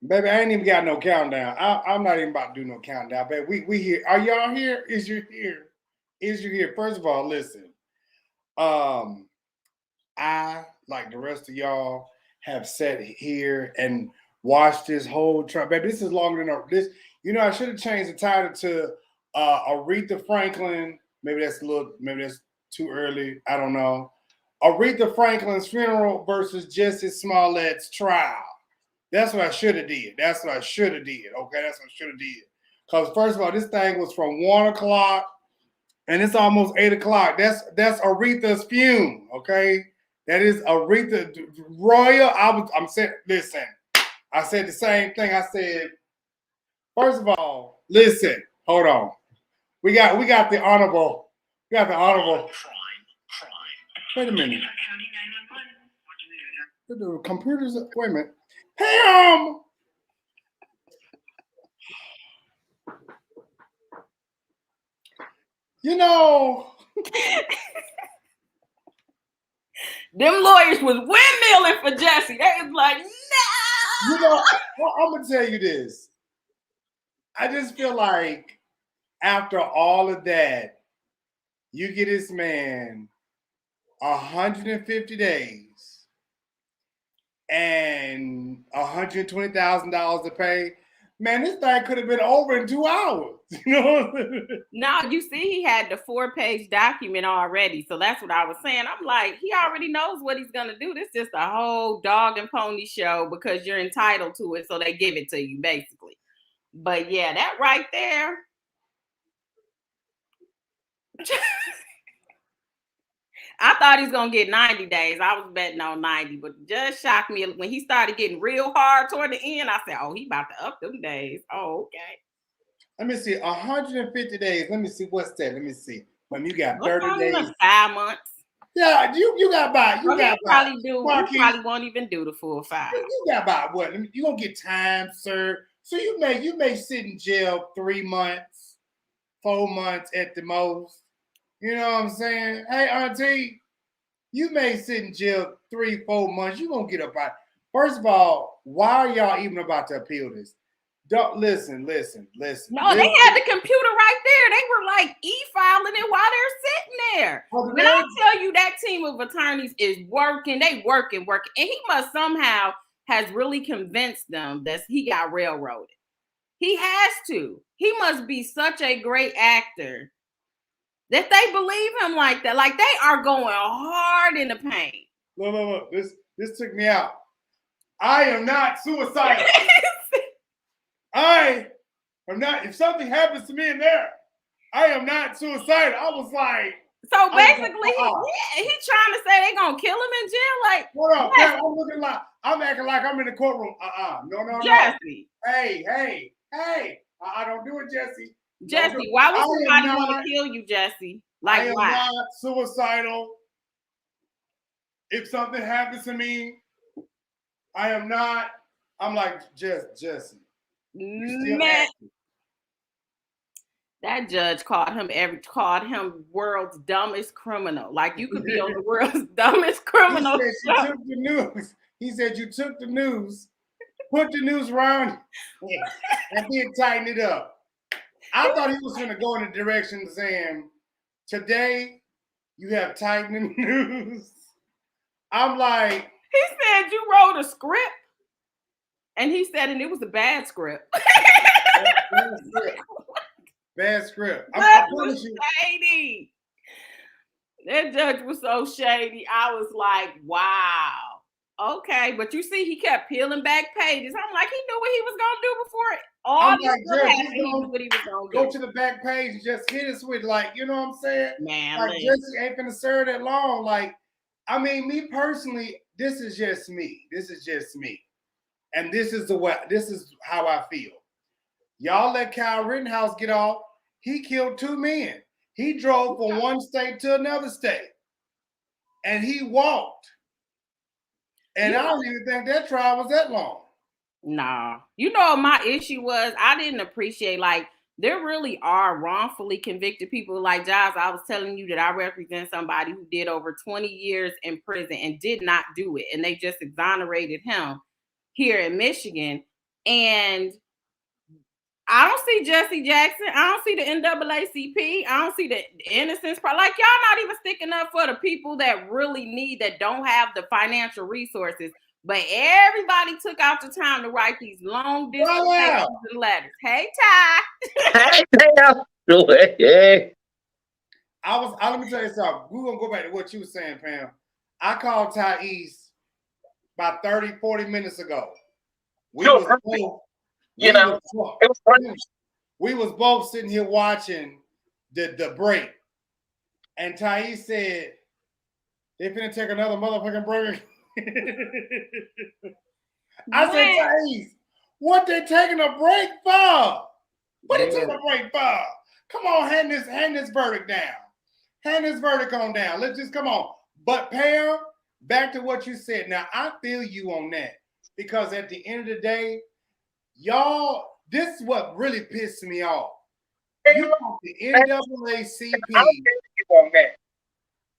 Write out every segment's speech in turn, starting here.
Baby, I ain't even got no countdown. I'm not even about to do no countdown, baby. We here. Are y'all here? Is you here? Is you here? First of all, listen. Um, I, like the rest of y'all, have sat here and watched this whole trial. Baby, this is longer than this. I should have changed the title to Aretha Franklin. Maybe that's too early. I don't know. Aretha Franklin's funeral versus Jussie Smollett's trial. That's what I should have did. That's what I should have did. Okay, that's what I should have did. Because first of all, this thing was from 1 o'clock and it's almost 8 o'clock. That's Aretha's fume. Okay, that is Aretha Royal. I'm saying, listen. I said the same thing. I said, first of all, listen. Hold on. We got the honorable. We got the honorable. Wait a minute. The computers. Wait a minute. Hey, them lawyers was windmilling for Jussie. They was like, no. I'm gonna tell you this. I just feel like after all of that, you get this man 150 days and $120,000 to pay. Man, this thing could have been over in 2 hours. No, you see, he had the 4-page document already. So that's what I was saying. I'm like, he already knows what he's gonna do. This is just a whole dog and pony show because you're entitled to it, so they give it to you, basically. But yeah, that right there. I thought he was gonna get 90 days. I was betting on 90, but it just shocked me when he started getting real hard toward the end. I said, "Oh, he about to up them days." Oh, okay. Let me see, 150 days. Let me see what's that. Let me see. When you got 30 days, 5 months. Yeah, you got by. You got by. He probably won't even do the full 5. You got by what? You gonna get time served. So you may sit in jail 3 months, 4 months at the most. You know what I'm saying? Hey, auntie, you may sit in jail 3, 4 months. You gonna get up out. First of all, why are y'all even about to appeal this? Don't listen. No, they had the computer right there. They were like e-filing it while they're sitting there. When I tell you that team of attorneys is working, they working. And he must somehow has really convinced them that he got railroaded. He has to. He must be such a great actor that they believe him like that. Like they are going hard in the paint. Look. This took me out. I am not suicidal. I am not. If something happens to me in there, I am not suicidal. I was like. So basically, he's trying to say they're gonna kill him in jail. Like, hold up, I'm acting like I'm in the courtroom. No. Jussie. Hey. I don't do it, Jussie. Jussie, why would somebody want to kill you, Jussie? Like, I am not suicidal. If something happens to me, I am not. I'm like Jussie. Man, that judge called him world's dumbest criminal. Like you could be on the world's dumbest criminal. He said you took the news, put the news around, and then tighten it up. I thought he was going to go in the direction saying, "Today you have tightened the news." I'm like, he said you wrote a script. And he said, and it was a bad script. Bad script. That was shady. That judge was so shady. I was like, wow. Okay. But you see, he kept peeling back pages. I'm like, he knew what he was going to do before all this happened. He knew what he was going to do. Go to the back page and just hit us with, like, you know what I'm saying? Man, like, Jussie ain't finna serve that long. Like, I mean, me personally, this is just me. And this is how I feel. Y'all let Kyle Rittenhouse get off. He killed 2 men. He drove from one state to another state. And he walked. And I don't even think that trial was that long. Nah. You know what my issue was? I didn't appreciate, like, there really are wrongfully convicted people. Like, Giles, I was telling you that I represent somebody who did over 20 years in prison and did not do it. And they just exonerated him here in Michigan. And I don't see Jussie Jackson. I don't see the NAACP. I don't see the Innocence Project. Like, y'all not even sticking up for the people that really need, that don't have the financial resources. But everybody took out the time to write these long dissertations and letters. Hey, Ty. Hey, Tam. Let me tell you something. We're going to go back to what you were saying, Pam. I called Thais about 30, 40 minutes ago. We was both sitting here watching the break. And Thais said, they finna take another motherfucking break. I said, Thais, what they taking a break for? What they taking a break for? Come on, hand this verdict down. Hand this verdict on down. Let's just come on. But Pam, back to what you said. Now, I feel you on that. Because at the end of the day, y'all, this is what really pissed me off. You got the NAACP,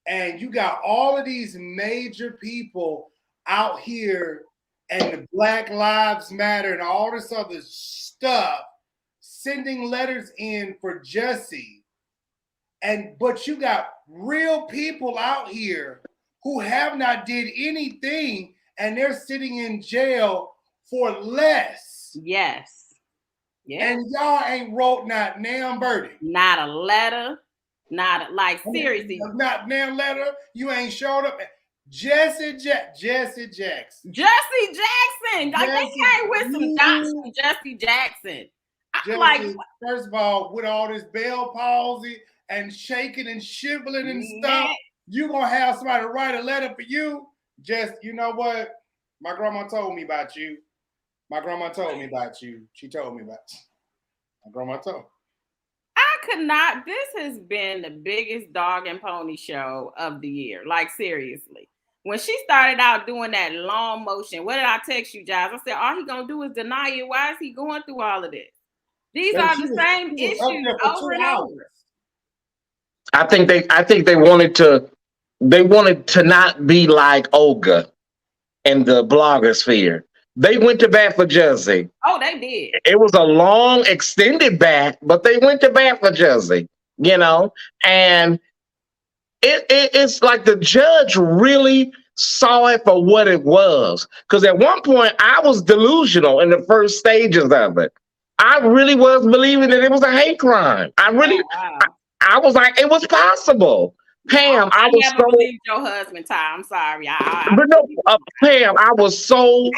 and you got all of these major people out here, and the Black Lives Matter and all this other stuff, sending letters in for Jussie. But you got real people out here who have not did anything, and they're sitting in jail for less. Yes. Yeah. And y'all ain't wrote not damn verdict. Not a letter. Seriously. Not damn letter. You ain't showed up. Jussie Jackson. Like, they came with some dots from Jussie Jackson. First of all, with all this Bell palsy and shaking and shivering and stuff, you gonna have somebody write a letter for you? Just, you know what? My grandma told me about you. She told me about you. My grandma told. I could not. This has been the biggest dog and pony show of the year. Like, seriously. When she started out doing that long motion, what did I text you, Giles? I said, all he gonna do is deny it. Why is he going through all of this? These are the same issues over and over. I think they wanted to not be like Olga and the blogger sphere. They went to bat for Jussie. Oh, they did. It was a long, extended bat, but they went to bat for Jussie, and it's like the judge really saw it for what it was. Because at one point, I was delusional in the first stages of it. I really was believing that it was a hate crime. I was like, it was possible. Pam, I was never believed your husband, Ty. I'm sorry. But no, Pam, I was so...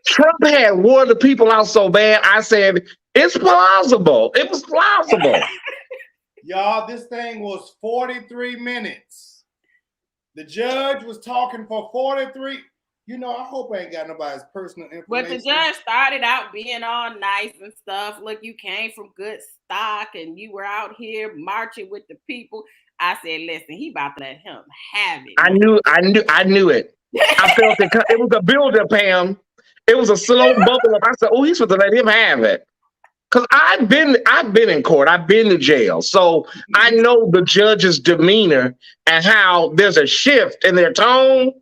Trump had wore the people out so bad, I said, it's plausible. It was plausible. Y'all, this thing was 43 minutes. The judge was talking for 43. I hope I ain't got nobody's personal information. But the judge started out being all nice and stuff. Look, you came from good stock and you were out here marching with the people. I said, listen, he about to let him have it. I knew it. I felt it. It was a build-up, Pam. It was a slow bubble up. I said, oh, he's supposed to let him have it. Because I've been in court. I've been to jail. So I know the judge's demeanor and how there's a shift in their tone.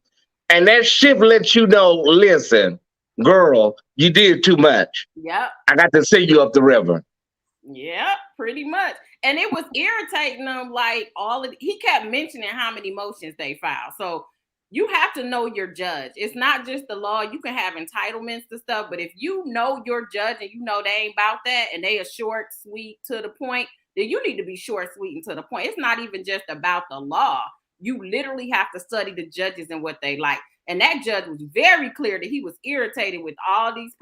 And that shift lets you know, listen, girl, you did too much. Yep. I got to send you up the river. Yep, pretty much. And it was irritating them, like he kept mentioning how many motions they filed. So you have to know your judge. It's not just the law. You can have entitlements to stuff, but if you know your judge and you know they ain't about that and they are short, sweet, to the point, then you need to be short, sweet, and to the point. It's not even just about the law. You literally have to study the judges and what they like. And that judge was very clear that he was irritated with all these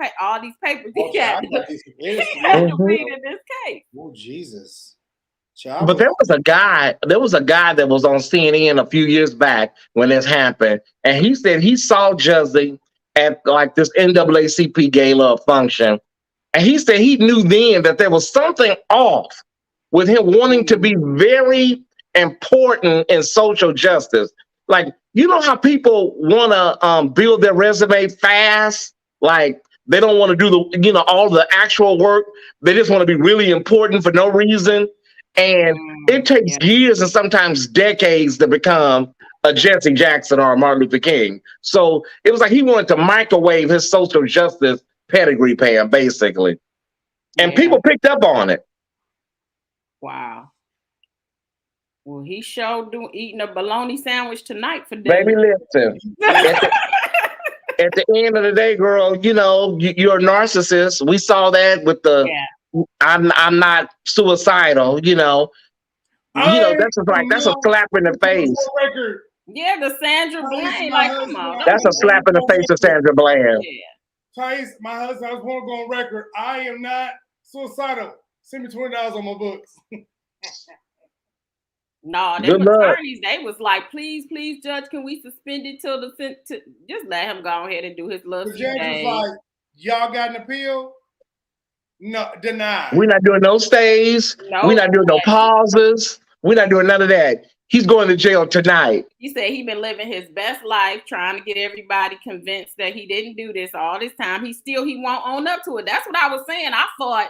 papers he had to read in this case. Oh, Jesus. But there was a guy that was on CNN a few years back when this happened, and he said he saw Jussie at like this NAACP gala function, and he said he knew then that there was something off with him wanting to be very important in social justice. Like, you know how people want to build their resume fast? Like, they don't want to do all the actual work. They just want to be really important for no reason. And it takes years and sometimes decades to become a Jussie Jackson or a Martin Luther King. So it was like he wanted to microwave his social justice pedigree, Pam, basically. And Yeah. people picked up on it. Wow. Well, he showed eating a bologna sandwich tonight for dinner. Baby, listen. At the end of the day, girl, you know, you're a narcissist. We saw that with the I'm not suicidal, you know. That's a slap in the face. Yeah, the Sandra Bland. Like, come on. That's a slap in the face of Sandra Bland. Yeah. Thais, my husband, I just want to go on record. I am not suicidal. Send me $20 on my books. No, them attorneys, they was like, please, judge, can we suspend it till just let him go ahead and do his little The judge was like, y'all got an appeal? No, denied. We're not doing no stays. We're not doing no pauses. We're not doing none of that. He's going to jail tonight. He said he been living his best life, trying to get everybody convinced that he didn't do this all this time. He won't own up to it. That's what I was saying. I thought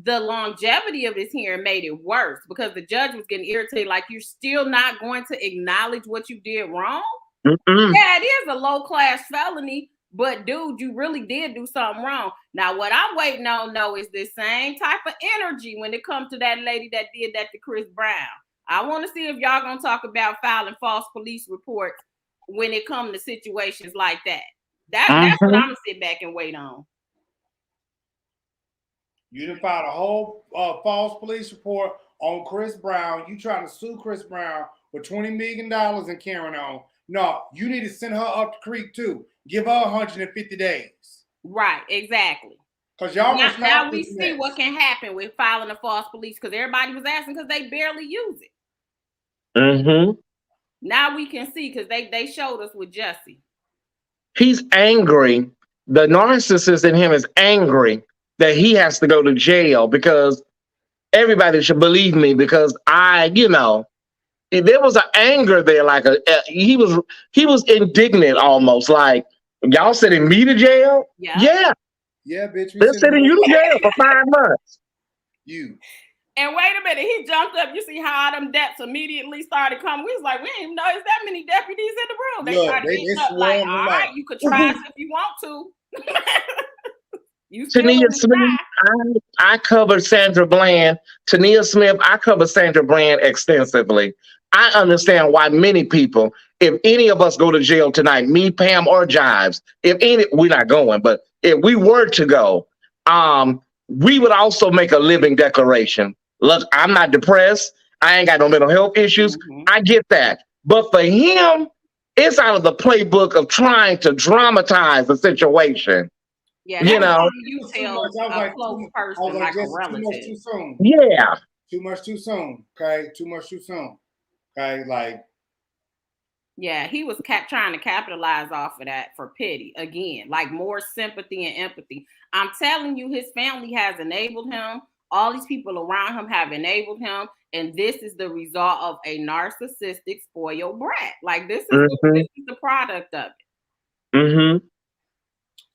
the longevity of this hearing made it worse because the judge was getting irritated. Like, you're still not going to acknowledge what you did wrong? Mm-mm. Yeah, it is a low-class felony, but dude, you really did do something wrong. Now, what I'm waiting on is the same type of energy when it comes to that lady that did that to Chris Brown. I want to see if y'all gonna talk about filing false police reports when it comes to situations like that. That's what I'm gonna sit back and wait on. You done filed a whole false police report on Chris Brown. You trying to sue Chris Brown for $20 million and carrying on. No, you need to send her up the creek too. Give her 150 days. Right, exactly. Because y'all now we see what can happen with filing a false police because everybody was asking because they barely use it. Mm-hmm. Now we can see because they showed us with Jussie. He's angry. The narcissist in him is angry that he has to go to jail because everybody should believe me because there was an anger there, like he was indignant almost, like y'all sending me to jail? Yeah, bitch. They're sending you to jail for 5 months. And wait a minute, he jumped up. You see how them debts immediately started coming. We was like, we didn't even know there's that many deputies in the room. They started getting up like, all right, you could try us if you want to. Tania Smith, I covered Sandra Bland. Tania Smith, I covered Sandra Bland extensively. I understand why many people, if any of us go to jail tonight, me, Pam, or Jives, we're not going, but if we were to go, we would also make a living declaration. Look, I'm not depressed. I ain't got no mental health issues. Mm-hmm. I get that. But for him, it's out of the playbook of trying to dramatize the situation. Yeah, you know, you tell a close person like a relative. Too much too soon. Yeah. Too much too soon. Okay. Too much too soon. Okay. Like. Yeah, he was trying to capitalize off of that for pity again, like more sympathy and empathy. I'm telling you, his family has enabled him. All these people around him have enabled him. And this is the result of a narcissistic spoiled brat. Like this is the product of it. Mm-hmm.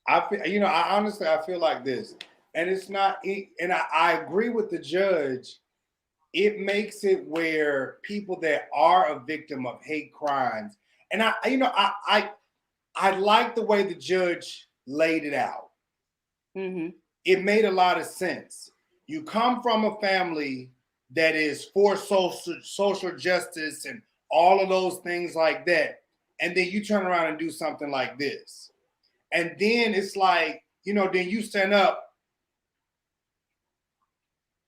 I feel, I honestly feel like this, and it's not, and I agree with the judge. It makes it where people that are a victim of hate crimes, and I like the way the judge laid it out. Mm-hmm. It made a lot of sense. You come from a family that is for social justice and all of those things like that, and then you turn around and do something like this. And then it's like, then you stand up.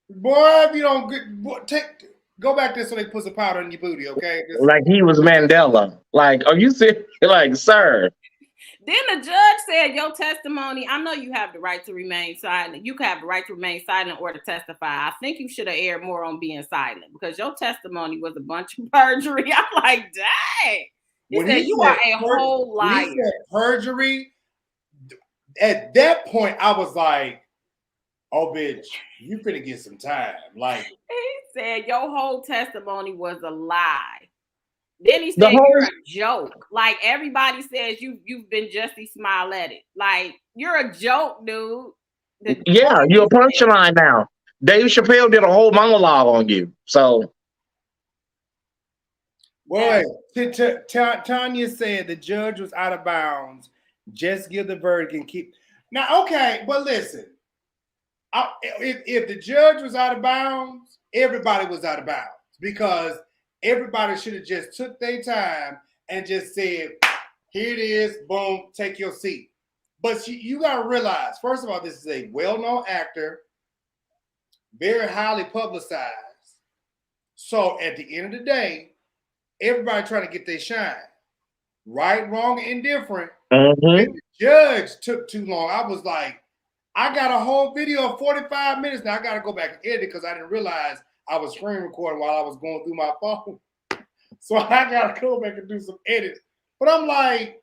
Boy, if you don't go back there so they put some powder in your booty, okay? Like he was Mandela. Like, are you serious? Like, sir. Then the judge said your testimony, I know you have the right to remain silent. You have the right to remain silent or to testify. I think you should have aired more on being silent because your testimony was a bunch of perjury. I'm like, dang. He said you are a whole liar. He said perjury. At that point, I was like, oh, bitch, you finna get some time. Like he said your whole testimony was a lie. Then he said you're a joke. Like everybody says you've been Jussie Smollett. Like you're a joke, dude. You're a punchline now. Dave Chappelle did a whole monologue on you. So boy, Tanya said the judge was out of bounds. Just give the verdict and keep. Now, okay, but listen, if the judge was out of bounds, everybody was out of bounds because everybody should have just took their time and just said, here it is, boom, take your seat. But you got to realize, first of all, this is a well-known actor, very highly publicized. So at the end of the day, everybody trying to get their shine. Right, wrong, indifferent. If the judge took too long, I was like, I got a whole video of 45 minutes. Now I got to go back and edit because I didn't realize I was screen recording while I was going through my phone. So I got to go back and do some edits. But I'm like.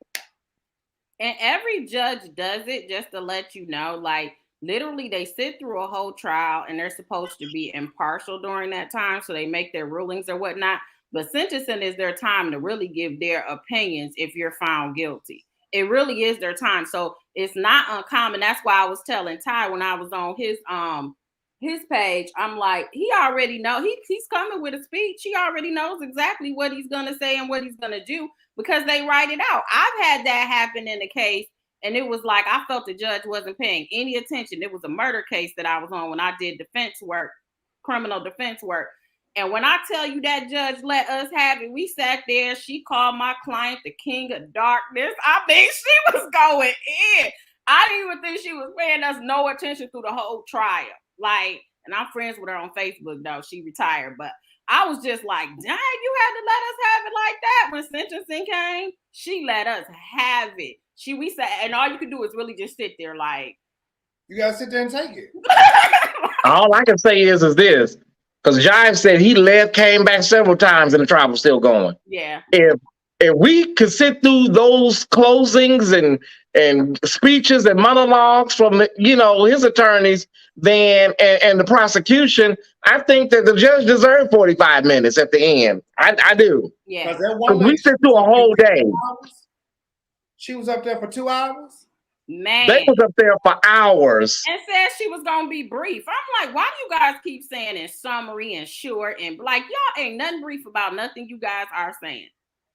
And every judge does it just to let you know, like, literally they sit through a whole trial and they're supposed to be impartial during that time. So they make their rulings or whatnot. But sentencing is their time to really give their opinions if you're found guilty. It really is their time. So it's not uncommon. That's why I was telling Ty when I was on his page, I'm like, he already know he's coming with a speech. He already knows exactly what he's gonna say and what he's gonna do because they write it out. I've had that happen in a case, and it was like I felt the judge wasn't paying any attention. It was a murder case that I was on when I did defense work, criminal defense work. And when I tell you that judge let us have it, we sat there. She called my client the king of darkness. I mean, she was going in. I didn't even think she was paying us no attention through the whole trial. Like, and I'm friends with her on Facebook, though. She retired. But I was just like, dang, you had to let us have it like that. When sentencing came, she let us have it. We said, and all you can do is really just sit there like. You got to sit there and take it. All I can say is this. Because Jive said he left, came back several times, and the trial was still going. Yeah. If we could sit through those closings and speeches and monologues from his attorneys, then and the prosecution, I think that the judge deserved 45 minutes at the end. I do. Yeah. Because we sit through a whole day. She was up there for 2 hours. Man, they was up there for hours and said she was gonna be brief. I'm like, why do you guys keep saying in summary and short and like y'all ain't nothing brief about nothing you guys are saying?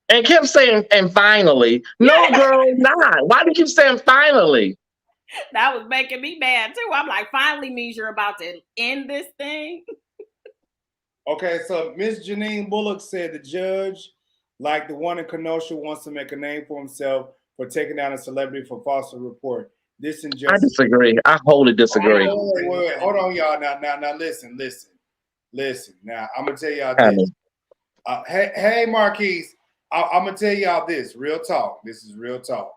And kept saying, and finally, no, girl, not. Why do you keep saying finally? That was making me mad too. I'm like, finally means you're about to end this thing. Okay, so Miss Janine Bullock said the judge, like the one in Kenosha, wants to make a name for himself for taking down a celebrity for false report. This injustice. I disagree. I wholly disagree. Wait. Hold on, y'all. Now, listen. Now, I'm gonna tell y'all this. Hey, Marquise, I'm gonna tell y'all this. Real talk. This is real talk.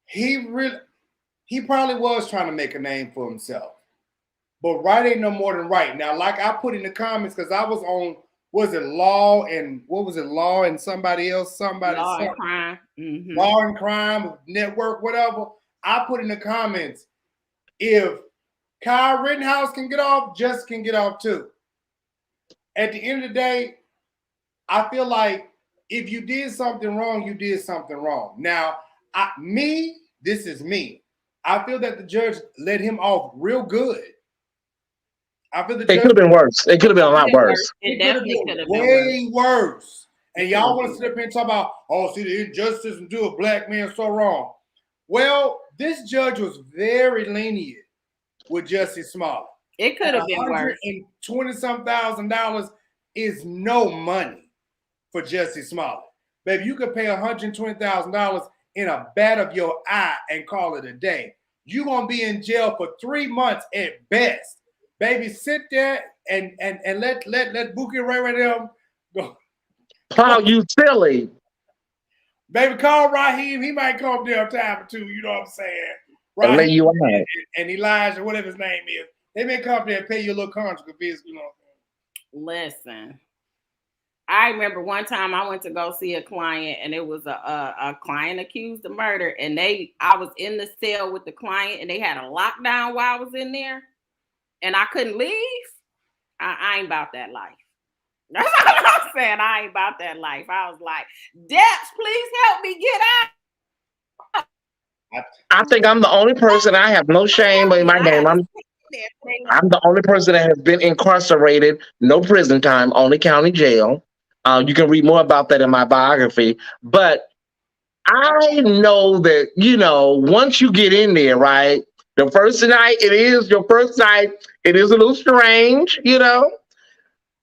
He probably was trying to make a name for himself, but right ain't no more than right. Now, like I put in the comments, because I was on. Was it Law and what was it? Law and somebody else, Law and Crime. Mm-hmm. Law and Crime Network, whatever. I put in the comments, if Kyle Rittenhouse can get off, Jussie can get off too. At the end of the day, I feel like if you did something wrong, you did something wrong. Now, this is me. I feel that the judge let him off real good. I feel it could have been worse. It could have been a lot worse. It definitely could have been way worse. And y'all want to sit up here and talk about, see the injustice and do a black man so wrong. Well, this judge was very lenient with Jussie Smollett. It could have been worse. $120-some thousand is no money for Jussie Smollett. Baby, you could pay $120,000 in a bat of your eye and call it a day. You're going to be in jail for 3 months at best. Baby, sit there and let Bookie Ray them go. Paul, you silly. Baby, call Raheem. He might come there a time or two. You know what I'm saying? Raheem lay you out. And Elijah, whatever his name is. They may come there and pay you a little contract fees, you know. Listen, I remember one time I went to go see a client, and it was a client accused of murder, and I was in the cell with the client, and they had a lockdown while I was in there. And I couldn't leave. I ain't about that life. That's what I'm saying. I ain't about that life. I was like, Deps, please help me get out. I think I'm the only person. I have no shame in my name. I'm the only person that has been incarcerated. No prison time, only county jail. You can read more about that in my biography. But I know that, once you get in there, right? The first night, it is your first night. It is a little strange,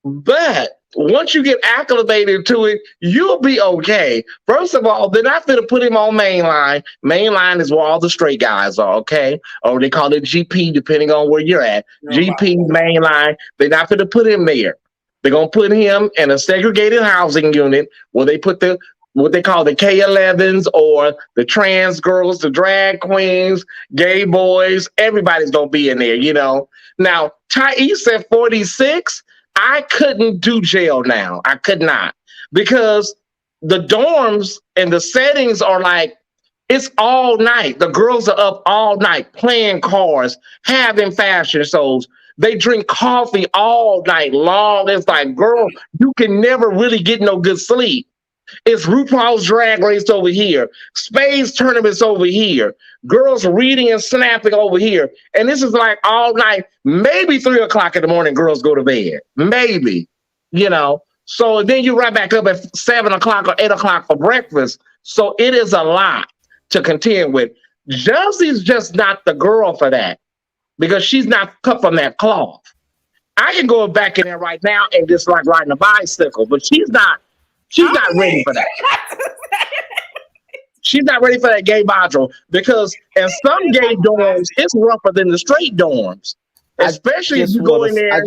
but once you get acclimated to it, you'll be okay. First of all, they're not going to put him on mainline. Mainline is where all the straight guys are, okay? Or they call it GP, depending on where you're at. GP, mainline, they're not going to put him there. They're going to put him in a segregated housing unit where they put what they call the K11s or the trans girls, the drag queens, gay boys. Everybody's going to be in there, Now, Thais said 46. I couldn't do jail now. I could not, because the dorms and the settings are like, it's all night. The girls are up all night playing cards, having fashion shows. They drink coffee all night long. It's like, girl, you can never really get no good sleep. It's RuPaul's Drag Race over here. Spades tournaments over here. Girls reading and snapping over here. And this is like all night. Maybe 3 o'clock in the morning, girls go to bed. Maybe, So then you right back up at 7 o'clock or 8 o'clock for breakfast. So it is a lot to contend with. Jussie's just not the girl for that, because she's not cut from that cloth. I can go back in there right now and just like riding a bicycle, but she's not ready for that. She's not ready for that gay module, because in some gay dorms, it's rougher than the straight dorms. Especially if you go in there.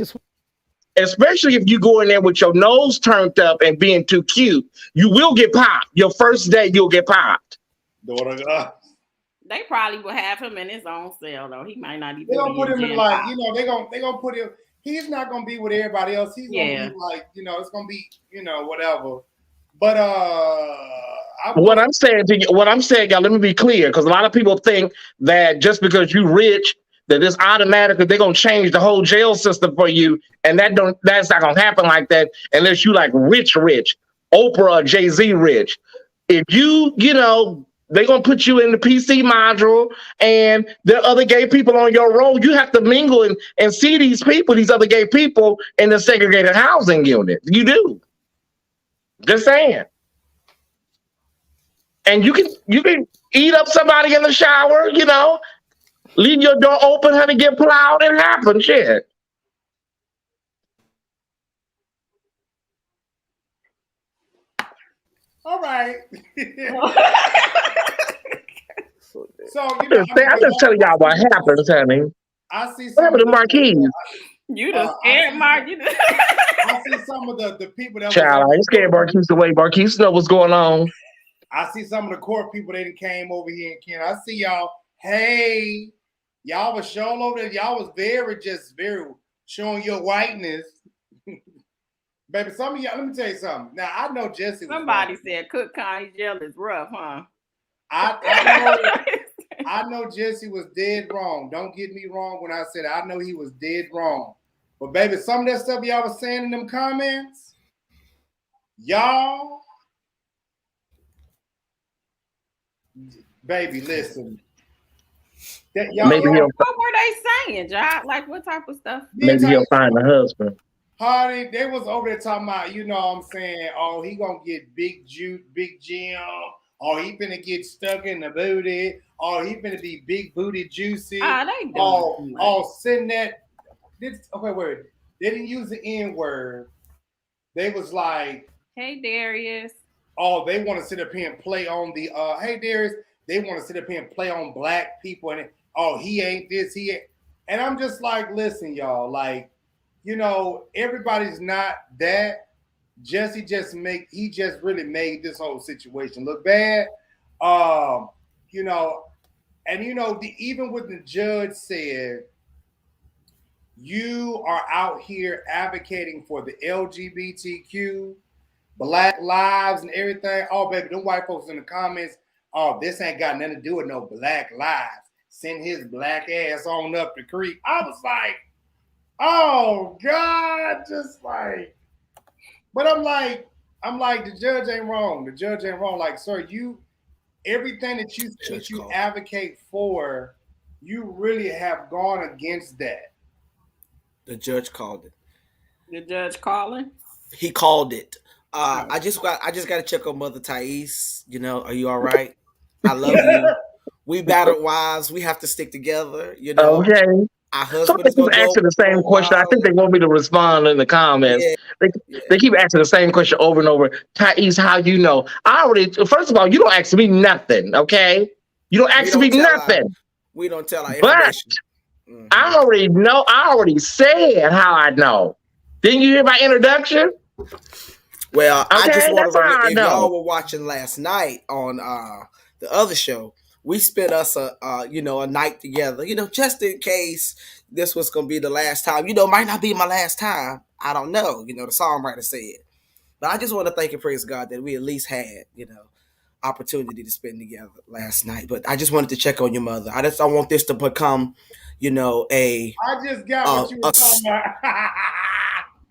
Especially if you go in there with your nose turned up and being too cute, you will get popped. Your first day, you'll get popped. They probably will have him in his own cell, though. He might not even. They're gonna put him in like, they're gonna put him. He's not gonna be with everybody else. He's gonna be like, it's gonna be, whatever. But what I'm saying, y'all, let me be clear, because a lot of people think that just because you rich, that it's automatically they're gonna change the whole jail system for you, and that's not gonna happen like that unless you like rich, Oprah or Jay-Z rich. If they're gonna put you in the PC module, and there are other gay people on your roll. You have to mingle and see these other gay people in the segregated housing unit. You do. Just saying. And you can eat up somebody in the shower, leave your door open, honey, get plowed, and happen. Shit. All right. So I'm just telling y'all what happens, honey. I see what happened to Marquise. You just scared Mark. I see some of the people that. Child, I ain't scared Marquise away. Marquise know what's going on. I see some of the court people that came over here and Ken. I see y'all. Hey, y'all was showing over there. Y'all was very showing your whiteness. Baby, some of y'all, let me tell you something. Now, I know Jussie. Somebody said Cook County jail is rough, huh? I know Jussie was dead wrong. Don't get me wrong when I said I know he was dead wrong. But, baby, some of that stuff y'all was saying in them comments, y'all, baby, listen. Maybe what were they saying, John? Like, what type of stuff? Maybe he'll find a husband. Honey, they was over there talking about, what I'm saying, oh, he gonna get big juice, big Jim. Oh, he finna get stuck in the booty. Oh, he finna be big booty juicy. They send that. Okay, wait. They didn't use the N word. They was like, hey, Darius. Oh, they want to sit up here and play on the, hey, Darius. They want to sit up here and play on black people. And, he ain't this, he ain't. And I'm just like, listen, y'all, like, everybody's not that. Jussie just really made this whole situation look bad. Even when the judge said, you are out here advocating for the LGBTQ, Black lives and everything. Oh, baby, them white folks in the comments, this ain't got nothing to do with no Black lives. Send his black ass on up the creek. I was like, oh God, just like, but I'm like, the judge ain't wrong. The judge ain't wrong. Like, sir, everything that you advocate for, you really have gone against that. The judge called it. The judge calling? He called it. I just got to check on Mother Thais. You know, are you all right? I love you. We battered wives. We have to stick together. You know, Okay. our So husband they is keep gonna go asking the for same a question. I think while. they want me to respond in the comments. Yeah, They, yeah. they keep asking the same question over and over. Thais, how you know? I already, first of all, you don't ask me nothing, okay? You don't We ask me don't tell our nothing. But information. I already know, I already said how I know. Didn't you hear my introduction? Well, I Okay, just want that's to how I if know. y'all were watching last night on the other show, we spent us a a night together. You know, just in case this was gonna be the last time. You know, might not be my last time. I don't know. You know, the songwriter said. But I just want to thank and praise God that we at least had, opportunity to spend together last night. But I just wanted to check on your mother. I don't want this to become, a. I just got what you were talking about.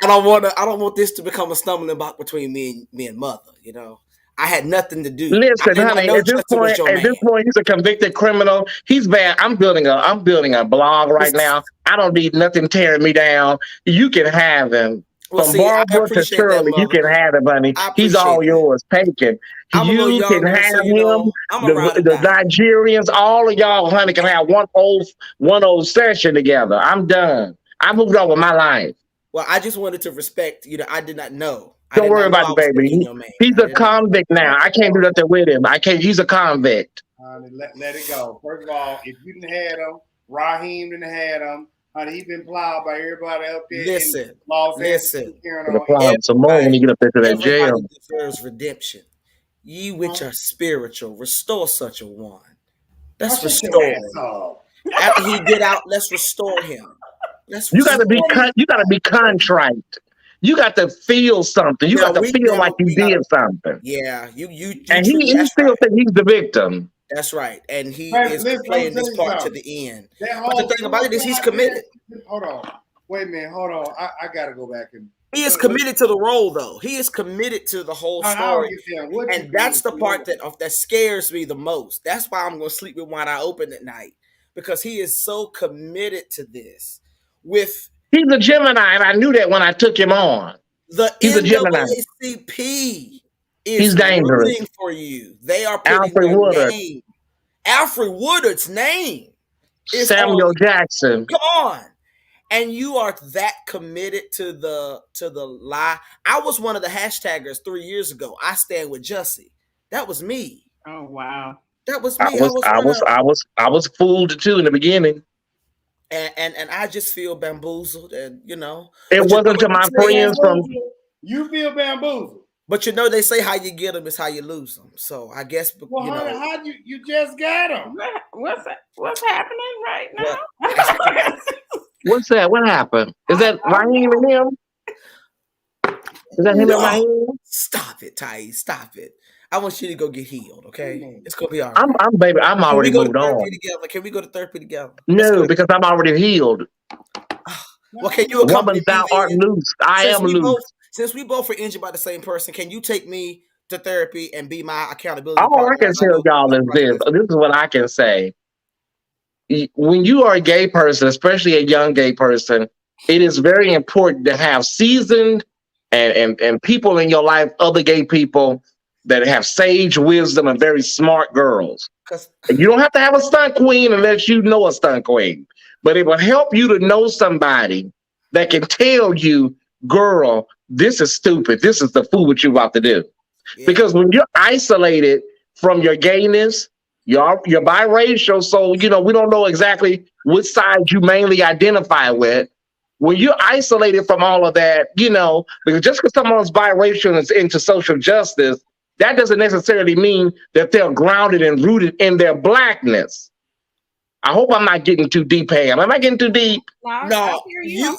I don't want this to become a stumbling block between me and mother. You know, I had nothing to do. Listen, I honey. know At this Justin was point, your man. he's a convicted criminal. He's bad. I'm building a blog right now. I don't need nothing tearing me down. You can have him. Well, From see, I Barbara to appreciate that, Shirley, you mother. can have him, honey. I He's appreciate all that. yours. Take him. I'm a little You can younger, so have him. I'm a ride or The die. Nigerians, all of y'all, honey, can have one old session together. I'm done. I moved on with my life. Well, I just wanted to respect. I did not know. Don't worry about I the was baby. picking your man. He's a convict now. I can't do nothing with him. I can't. He's a convict. Let it go. First of all, if you didn't have him, Raheem didn't have him. Honey, he been plowed by everybody up there. Listen. Some more when you get up into that jail. Everybody deserves redemption. Ye which are spiritual, restore such a one. Let's restore him. After he get out, let's restore him. You gotta be contrite. You got to feel something. You got to feel like you did something. Yeah, you and he still thinks he's the victim. That's right, and he is playing this part to the end. But the thing about it is, he's committed. Hold on, wait a minute, hold on. I gotta go back and. He is committed to the role, though. He is committed to the whole story, and that's the part that scares me the most. That's why I'm going to sleep with one eye open at night, because he is so committed to this. He's a Gemini, and I knew that when I took him on. He's NAACP is rooting for you. They are putting their name. Alfred Woodard's name is Samuel Jackson. Come on. And you are that committed to the lie. I was one of the hashtaggers 3 years ago. I stand with Jussie. That was me. Oh wow. That was me. I was fooled too in the beginning. And I just feel bamboozled, and it wasn't to my friends from. You feel bamboozled, but they say how you get them is how you lose them. So I guess how you just got them? What's happening right now? What's that? What happened? Is that Raheem and him? Is that him and Raheem? Stop it, Thais. Stop it. I want you to go get healed, okay? It's gonna be all right. I'm already moved on. Can we go to therapy together? No, because I'm already healed. Well, can you accompany me? Thou art loose. I am loose. Since we both were injured by the same person, can you take me to therapy and be my accountability partner? All I can tell y'all is this. This is what I can say. When you are a gay person, especially a young gay person, it is very important to have seasoned and people in your life, other gay people that have sage wisdom and very smart girls. You don't have to have a stunt queen unless you know a stunt queen, but it will help you to know somebody that can tell you, girl, this is stupid. This is the fool what you're about to do. Yeah. Because when you're isolated from your gayness, you're biracial, so we don't know exactly which side you mainly identify with. When you're isolated from all of that, because just because someone's biracial and is into social justice, that doesn't necessarily mean that they're grounded and rooted in their blackness. I hope I'm not getting too deep, Pam. Am I getting too deep? No,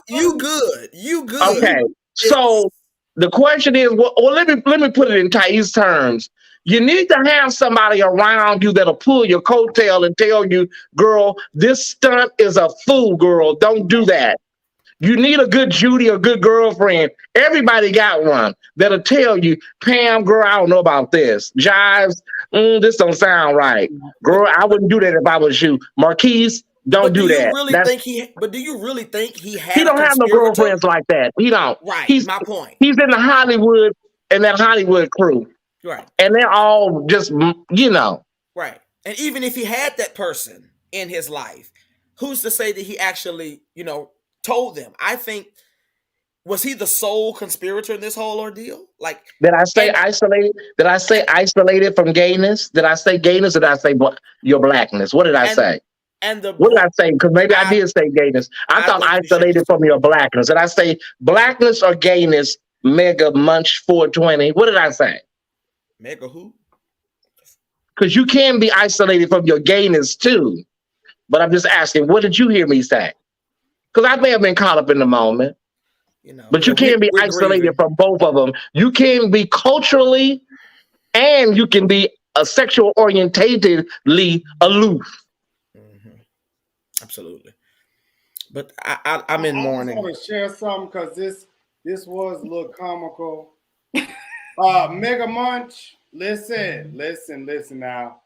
you good. You good. Okay, so the question is, well, let me put it in Thais terms. You need to have somebody around you that'll pull your coattail and tell you, girl, this stunt is a fool, girl. Don't do that. You need a good Judy, a good girlfriend. Everybody got one that'll tell you, Pam, girl, I don't know about this. Jives, this don't sound right. Girl, I wouldn't do that if I was you. Marquise, don't do that. Do you really think he had? He don't have no girlfriends like that. He don't. Right. My point. He's in the Hollywood and that Hollywood crew. Right. And they're all just, Right. And even if he had that person in his life, who's to say that he actually, told them? I think, was he the sole conspirator in this whole ordeal? Like, did I say isolated? Did I say isolated from gayness? Did I say gayness? Or did I say your blackness? What did I say? What did I say? Because maybe I did say gayness. I thought isolated from your blackness. Did I say blackness or gayness? Mega Munch 420. What did I say? Mega who? Because you can be isolated from your gayness too. But I'm just asking, what did you hear me say? Because I may have been caught up in the moment. But you can be isolated from both of them. You can be culturally and you can be a sexual orientatedly aloof. Mm-hmm. Absolutely. But I'm in mourning. I want to share something because this was a little comical. Mega Munch, listen now.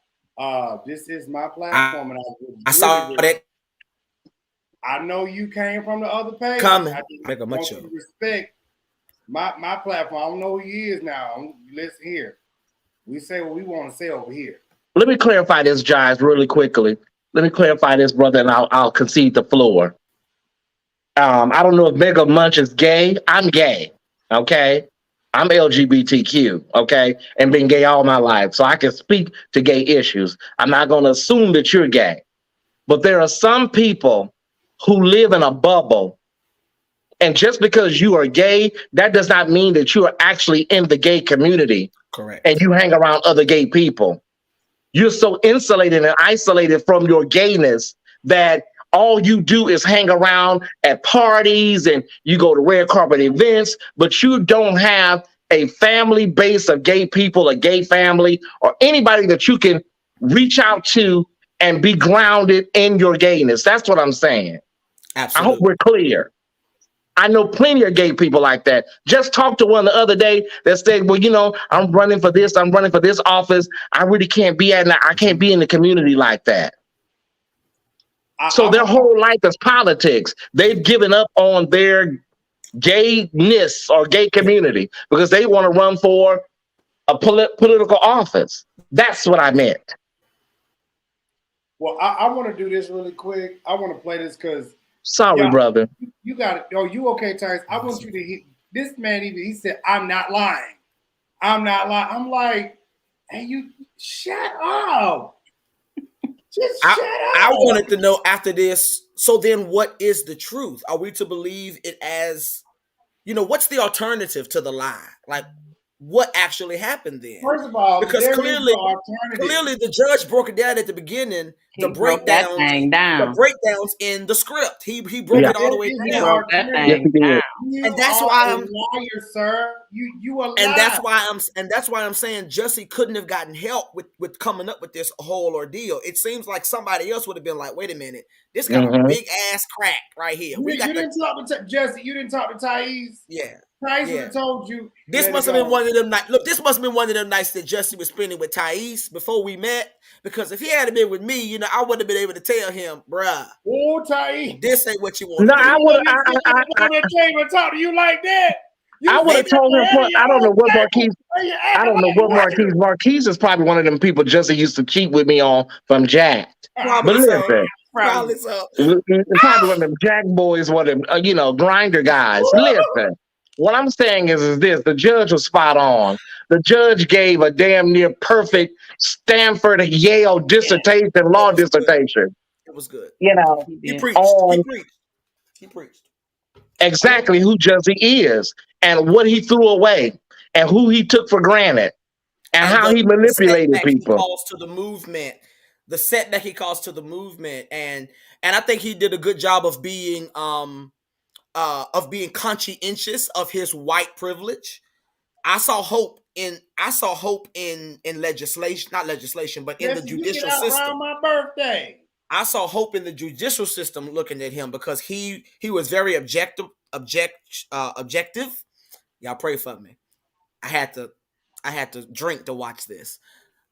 This is my platform, and I saw that. I know you came from the other page. Coming. Mega Munch. Respect my platform. I don't know who he is now. Listen here. We say what we want to say over here. Let me clarify this, Giles, really quickly. Let me clarify this, brother, and I'll concede the floor. I don't know if Mega Munch is gay. I'm gay. Okay. I'm LGBTQ, okay, and been gay all my life, so I can speak to gay issues. I'm not going to assume that you're gay, but there are some people who live in a bubble, and just because you are gay, that does not mean that you are actually in the gay community. Correct. And you hang around other gay people. You're so insulated and isolated from your gayness that all you do is hang around at parties and you go to red carpet events, but you don't have a family base of gay people, a gay family, or anybody that you can reach out to and be grounded in your gayness. That's what I'm saying. Absolutely. I hope we're clear. I know plenty of gay people like that. Just talked to one the other day that said, well, I'm running for this. I'm running for this office. I really can't be I can't be in the community like that. So their whole life is politics. They've given up on their gayness or gay community because they want to run for a political office. That's what I meant. Well, I want to do this really quick. I want to play this because. Sorry, brother. You got it. Oh, you okay, Tice? I want you to hear this man. He said, "I'm not lying. I'm not lying." I'm like, "Hey, you shut up." Just shut up. I wanted to know after this. So then, what is the truth? Are we to believe it as, what's the alternative to the lie? Like, what actually happened then? First of all, because clearly the judge broke it down at the beginning. The breakdowns in the script. He broke it all the way down. And that's why I'm liar, sir. You a liar. And that's why I'm saying Jussie couldn't have gotten help with coming up with this whole ordeal. It seems like somebody else would have been like, wait a minute, this got a big ass crack right here. You didn't talk to Jussie. You didn't talk to Thais. Yeah. Thais would have told you. This must have been one of them nights. Look, this must have been one of them nights that Jussie was spending with Thais before we met. Because if he had been with me, I wouldn't have been able to tell him, bruh. Oh, Thais. This ain't what you want. No, I would have talk to you like that. I would have told him. I don't know what Marquise. I don't know what Marquise. Marquise is probably one of them people Jussie used to cheat with me on from Jacked. But listen, probably so. Probably one of them Jack boys, one of them, grinder guys. Listen. What I'm saying is this: the judge was spot on. The judge gave a damn near perfect Stanford Yale dissertation, law dissertation. It was good. He preached. He preached. Exactly who Jussie is and what he threw away and who he took for granted and how he manipulated people. He calls to the movement. The setback he calls to the movement, and I think he did a good job of being conscientious of his white privilege. I saw hope in legislation, not legislation, but in the judicial system. Around my birthday. I saw hope in the judicial system looking at him because he was very objective. Y'all pray for me. I had to drink to watch this.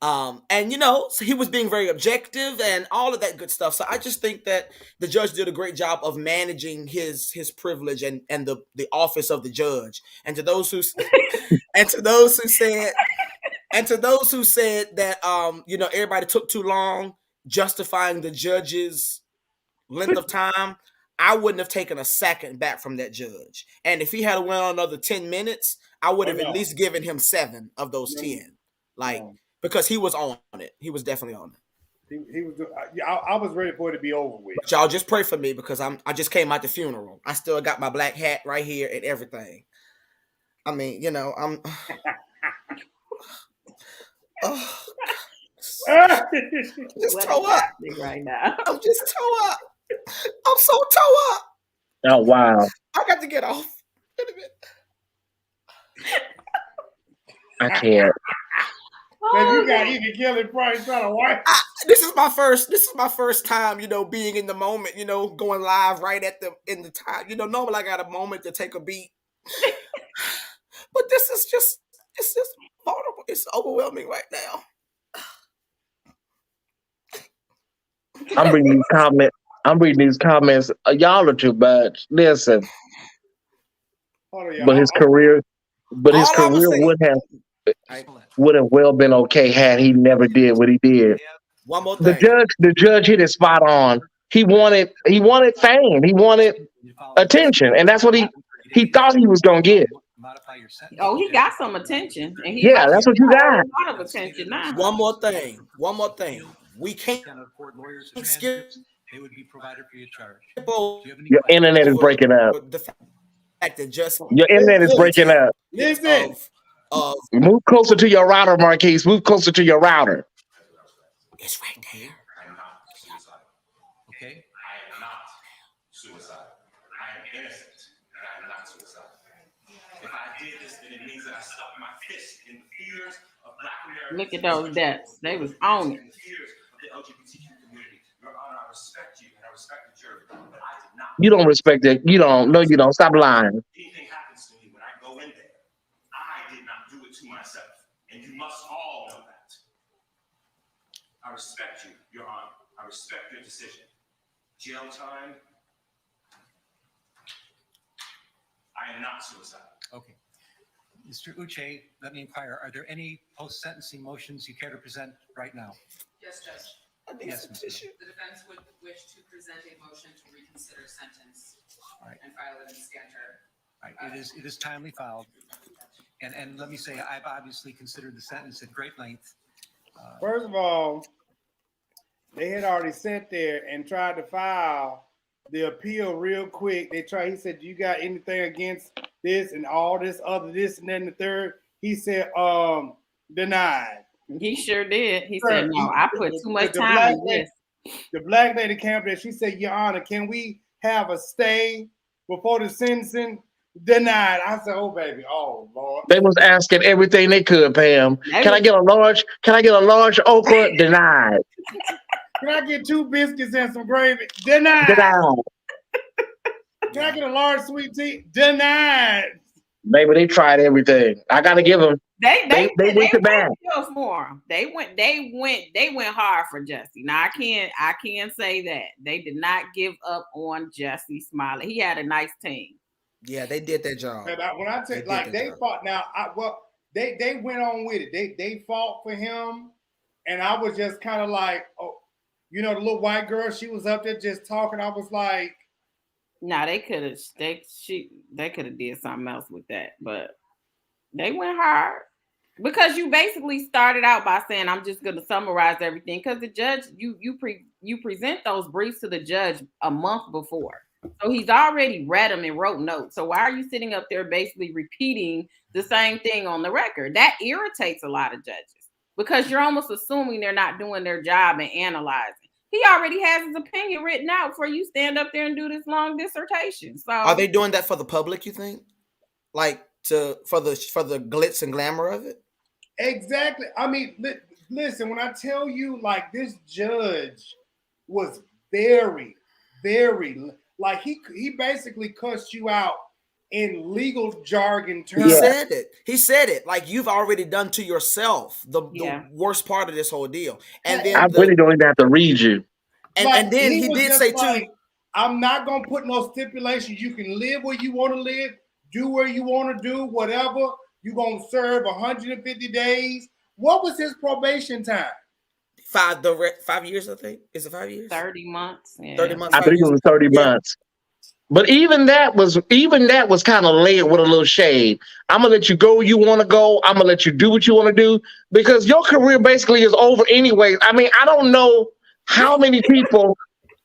And you know, so he was being very objective and all of that good stuff. So I just think that the judge did a great job of managing his privilege and the office of the judge. And to those who and to those who said that you know, everybody took too long justifying the judge's length of time, I wouldn't have taken a second back from that judge. And if he had went on another 10 minutes, I would have at least given him 7 of those 10. Like, because he was on it. He was definitely on it. He was. I was ready for it to be over with. But y'all just pray for me because I just came out the funeral. I still got my black hat right here and everything. I mean, you know, I'm. Oh, just toe up right now. I'm just toe up. I'm so toe up. Oh wow! I got to get off in a minute. I can't. Man, you got even Kelly Price trying to wipe. This is my first time, you know, being in the moment, you know, going live right in the time. You know, normally I got a moment to take a beat. But this is just vulnerable. It's overwhelming right now. I'm reading these comments. Y'all are too much. Listen. But his career would have well been okay had he never did what he did. One more thing. The judge hit it spot on. He wanted fame. He wanted attention, and that's what he thought he was gonna get. Oh, he got some attention, and that's what you got. A lot of attention now. One more thing. We can't skip. They would be provided free of charge. Your internet is breaking up. The fact that your internet is breaking up. Listen. Move closer to your router, Marquise. Move closer to your router. It's right there. I am not suicidal. Okay? I am not suicidal. I am innocent, and I am not suicidal. If I did this, then it means that I stuck my fist in the fears of Black Americans. Look at those deaths. They was on it. The fears of the LGBTQ community. Your Honor, I respect you, and I respect the jury, but I did not. You don't respect it. You don't. No, you don't. Stop lying. Anything happens to me when I go in there, I did not do it to myself, and you must all know that. I respect you, Your Honor. I respect your decision. Jail time. I am not suicidal. Okay. Mr. Uche, let me inquire, are there any post-sentencing motions you care to present right now? Yes, Judge. Yes, Ms. The defense would wish to present a motion to reconsider sentence and file it in scanter. Right. It is timely filed. And let me say, I've obviously considered the sentence at great length. First of all, they had already sat there and tried to file the appeal real quick. He said, "You got anything against this and all this other, this and then the third?" He said, denied. He sure did. He said, "No, I put too much time in this." The black lady came there. She said, "Your Honor, can we have a stay before the sentencing?" Denied. I said, "Oh baby, oh Lord." They was asking everything they could, Pam. Can I get a large okra? Denied. Can I get 2 biscuits and some gravy? Denied. Denied. Can I get a large sweet tea? Denied. Baby, they tried everything. I gotta give them. They went to bat. For him. They went hard for Jussie. Now I can't say that they did not give up on Jussie Smollett. He had a nice team. Yeah, they did their job. And when I tell they fought. Now, they went on with it. They fought for him, and I was just kind of like, oh, you know, the little white girl. She was up there just talking. I was like, nah, they could have did something else with that, but they went hard because you basically started out by saying, "I'm just going to summarize everything," because the judge, you present those briefs to the judge a month before. So he's already read them and wrote notes. So why are you sitting up there basically repeating the same thing on the record? That irritates a lot of judges because you're almost assuming they're not doing their job and analyzing. He already has his opinion written out before you stand up there and do this long dissertation. So are they doing that for the public, you think? Like for the glitz and glamour of it? Exactly. I mean, listen, when I tell you, like, this judge was very, very, like, he basically cussed you out in legal jargon He terms. said it. He said it. Like you've already done to yourself the worst part of this whole deal. And then I really don't even have to read you. and then he was did just say like, too, I'm not gonna put no stipulations. You can live where you want to live, do where you want to do, whatever. You're gonna serve 150 days. What was his probation time? 5 years, I think. Is it 5 years? 30 months. Yeah. 30 months. I think it was 30 months. But even that was kind of layered with a little shade. I'm gonna let you go where you want to go. I'm gonna let you do what you want to do because your career basically is over anyway. I mean, I don't know how many people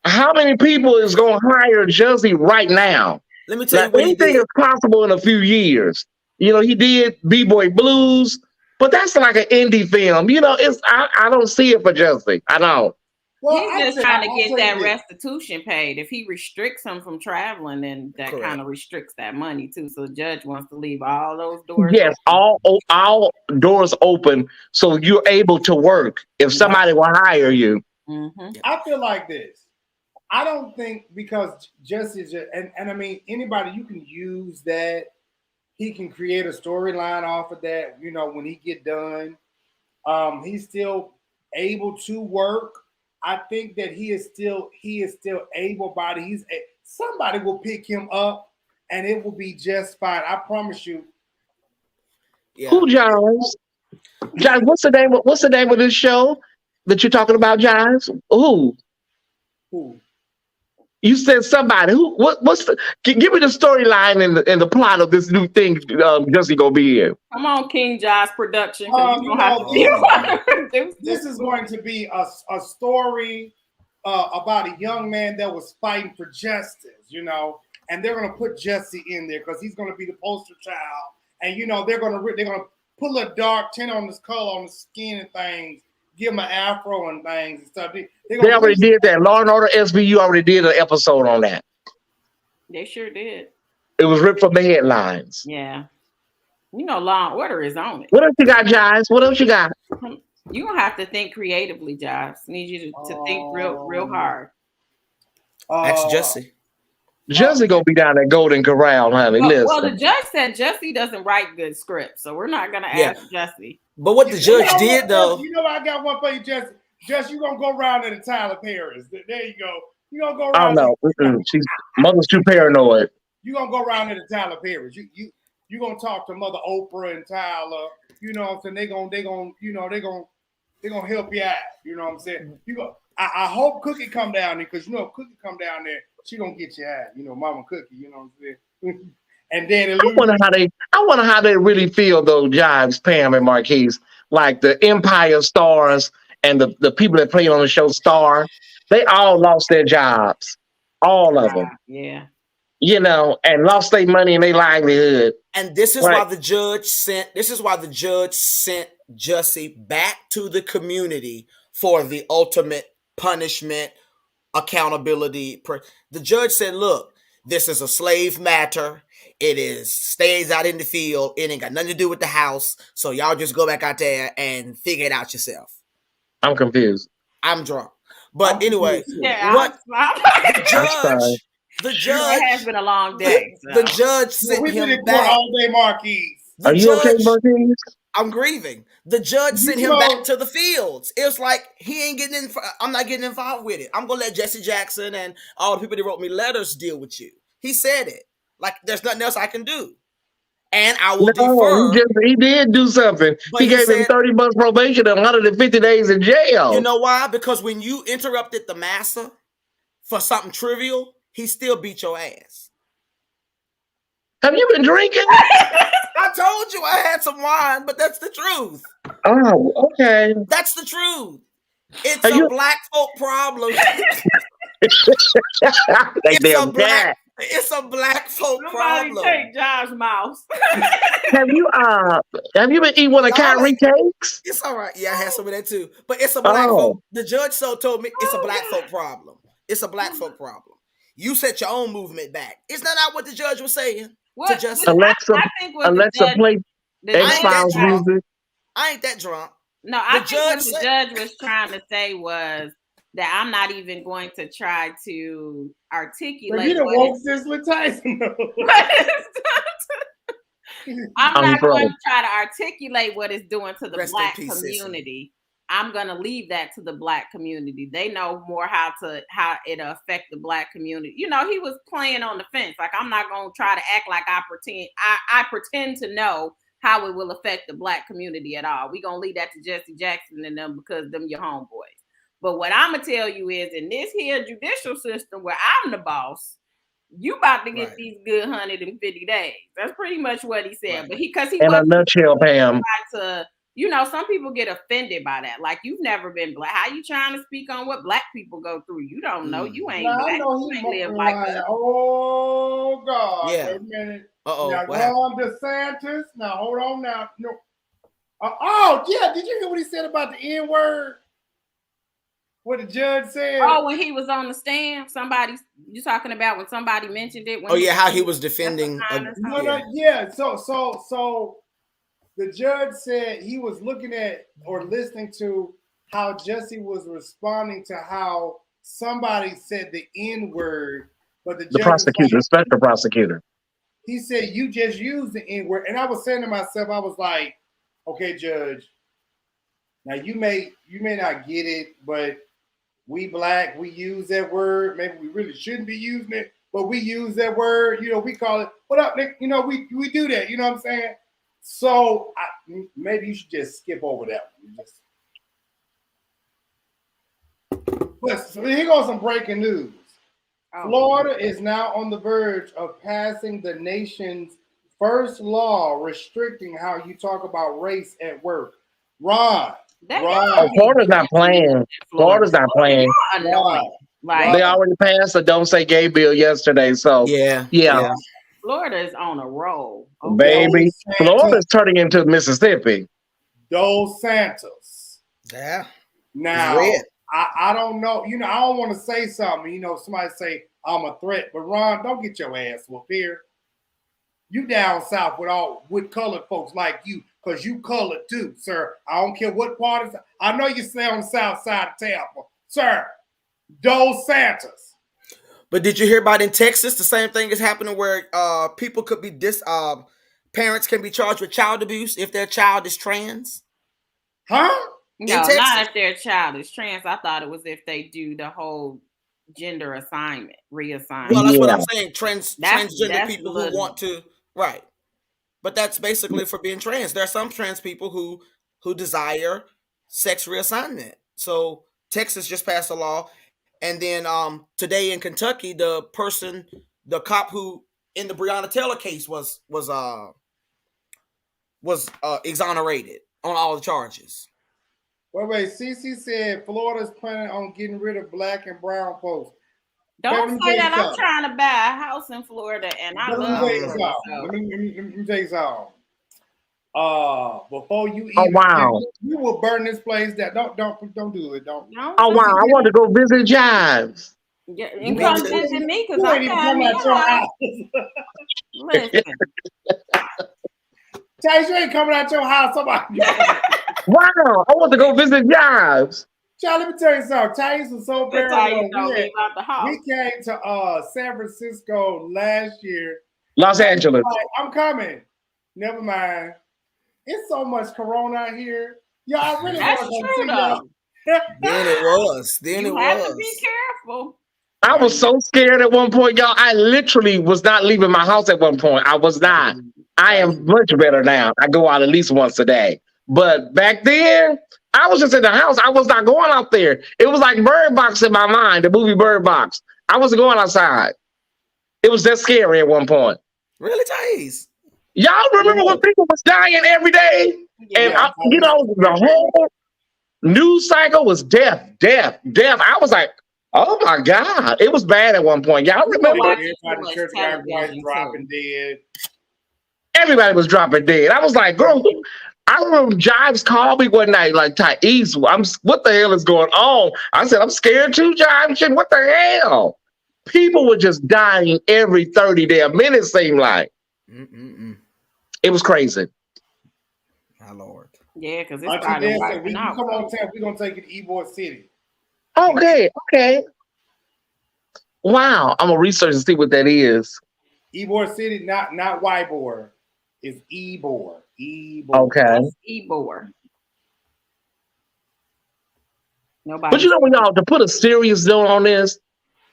is gonna hire Jussie right now. Let me tell you what he anything did. is possible in a few years. You know, he did B-Boy Blues, but that's like an indie film. You know, I don't see it for Jussie. I don't. Well, he's just trying to get that restitution paid. If he restricts him from traveling, then that kind of restricts that money too. So the judge wants to leave all those doors. Yes, open. all doors open, so you're able to work if somebody will hire you. Mm-hmm. I feel like this. I don't think because Jussie's and I mean anybody you can use that. He can create a storyline off of that. You know, when he get done, he's still able to work. I think that he is still able-bodied. Somebody will pick him up, and it will be just fine. I promise you. Yeah. Who, Giles? Giles, what's the name of this show that you're talking about, Giles? Who? You said somebody. Who? What's the? Give me the storyline and the plot of this new thing. Jussie gonna be in. Come on, King Josh Production. This is going to be a story about a young man that was fighting for justice. You know, and they're gonna put Jussie in there because he's gonna be the poster child. And you know, they're gonna put a dark tint on his color, on his skin and things. Give him an afro and things and stuff. They already did that. Law and Order SVU already did an episode on that. They sure did. It was ripped from the headlines. Yeah. You know, Law and Order is on it. What else you got, Giles? What else you got? You're going to have to think creatively, Giles. Need you to think real hard. That's Jussie. Jussie gonna be down at Golden Corral, honey. Well, the judge said Jussie doesn't write good scripts, so we're not gonna ask Jussie. But what the judge did, though, you know, I got one for you, Jussie. Jussie, you gonna go around to the Tyler Perry's. There you go. You gonna go around. Oh no, she's mother's too paranoid. You gonna go around to the Tyler Perry's. You gonna talk to Mother Oprah and Tyler. You know what I'm saying? They gonna help you out. You know what I'm saying? You go. I hope Cookie come down there because you know if Cookie come down there, she gonna get you out. You know, Mama Cookie. You know what I'm saying? And then I wonder how they really feel though, Jives, Pam, and Marquise. Like the Empire stars and the people that played on the show Star, they all lost their jobs. All of them. Yeah. You know, and lost their money and their livelihood. And this is why the judge sent Jussie back to the community for the ultimate punishment, accountability. The judge said, look, this is a slave matter. It stays out in the field. It ain't got nothing to do with the house. So y'all just go back out there and figure it out yourself. I'm confused. I'm drunk. But anyway, what the judge it has been a long day. The judge sent him back. All day, Marquise. Are you okay, Marquise? I'm grieving. The judge sent him back to the fields. It was like he ain't getting. I'm not getting involved with it. I'm gonna let Jesse Jackson and all the people that wrote me letters deal with you. He said it. Like there's nothing else I can do, and I will defer. He did do something. He gave him 30 months probation and 150 days in jail. You know why? Because when you interrupted the massa for something trivial, he still beat your ass. Have you been drinking? I told you I had some wine, but that's the truth. Oh, okay. That's the truth. It's a black folk problem. It's a black folk problem. Somebody take Josh's mouse. Have you been eating one of Kyrie cakes? It's all right. Yeah, I had some of that too. But it's a black folk. The judge told me it's a black folk problem. It's a black folk problem. You set your own movement back. Isn't that not what the judge was saying? What? Alexa, play X-Files music. I ain't that drunk. No, I think what the judge was trying to say was that I'm not even going to try to But articulate. you done what woke Cicely Tyson up. I'm not bro. going to try to articulate what it's doing to the Rest in Black peace, Cicely. community. I'm going to leave that to the Black community. They know more how it'll affect the Black community. You know, he was playing on the fence. Like, I'm not going to try to act like I pretend to know how it will affect the Black community at all. We're going to leave that to Jesse Jackson and them because them your homeboys. But what I'm going to tell you is, in this here judicial system where I'm the boss, you about to get these good 150 days. That's pretty much what he said. Right. But he In a nutshell, Pam. to, you know, some people get offended by that. Like, you've never been Black. How you trying to speak on what Black people go through? You don't know. You ain't Now, Black. I know You he's ain't live like us. Oh God! Yeah. Wait a minute. Uh-oh. Now, What happened? Ron DeSantis. Now, hold on. Now, no. Oh yeah, did you hear what he said about the N word? What the judge said? Oh, when he was on the stand, you talking about when somebody mentioned it? When Oh yeah, how he was defending. Yeah. So the judge said he was looking at or listening to how Jussie was responding to how somebody said the N word, but the judge prosecutor, special prosecutor. He said you just used the N word, and I was saying to myself, I was like, okay, Judge. Now you may not get it, but we Black, we use that word. Maybe we really shouldn't be using it, but we use that word. You know, we call it, what up, Nick? You know, we do that. You know what I'm saying? So maybe you should just skip over that one. But so here goes some breaking news. Florida is now on the verge of passing the nation's first law restricting how you talk about race at work. Ron. Florida's not playing. Florida's not playing. Like, they already passed the "Don't Say Gay" bill yesterday. So yeah. Florida is on a roll. Okay. Baby, Florida's turning into Mississippi. Dos Santos. Yeah. Now, I don't know. You know, I don't want to say something. You know, somebody say I'm a threat, but Ron, don't get your ass whooped here. You down south with colored folks like you, because you colored too, sir. I don't care what part of. I know you stay on the south side of Tampa, sir. Dos Santos. But did you hear about in Texas the same thing is happening where people could be parents can be charged with child abuse if their child is trans? Huh? No, not if their child is trans. I thought it was if they do the whole gender reassignment. Well, that's what I'm saying. Transgender people who want to, right. But that's basically for being trans. There are some trans people who desire sex reassignment. So Texas just passed a law. And then today in Kentucky, the cop who in the Breonna Taylor case was exonerated on all the charges. Wait. CC said Florida's planning on getting rid of Black and brown folks. Don't say that. I'm trying to buy a house in Florida, and I love Florida. Let me tell you something. Before you even, you will burn this place down. Don't do it. Don't. Oh wow, I want to go visit Jives. Yeah, and come visit me because I'm coming out your house. Listen. Chase, you ain't coming out your house. Somebody. Wow, I want to go visit Jives. Child, let me tell you something. Thais was so paranoid. We came to San Francisco last year. Los Angeles. I'm coming. Never mind. It's so much corona out here. Y'all, I really want to see y'all. Then it was. You have to be careful. I was so scared at one point, y'all. I literally was not leaving my house at one point. I was not. I am much better now. I go out at least once a day. But back then, I was just in the house. I was not going out there. It was like Bird Box in my mind, the movie Bird Box. I wasn't going outside. It was that scary at one point. Really, Thais? Y'all remember when people was dying every day? Yeah. And, the whole news cycle was death. I was like, oh, my God. It was bad at one point. Y'all remember? Dropping dead. Everybody was dropping dead. I was like, girl, I remember Jives called me one night, like, Thais, what the hell is going on? I said, I'm scared too, Jives. What the hell? People were just dying every 30 damn minutes, seemed like. It was crazy. My Lord. Yeah, because it's starting to we come on town, we're going to take it to Ybor City. Okay, okay. Wow, I'm gonna research and see what that is. Ybor City, not Ybor. It's Ybor. Ybor. Okay. That's Ybor. Nobody. But you know, y'all, to put a serious note on this,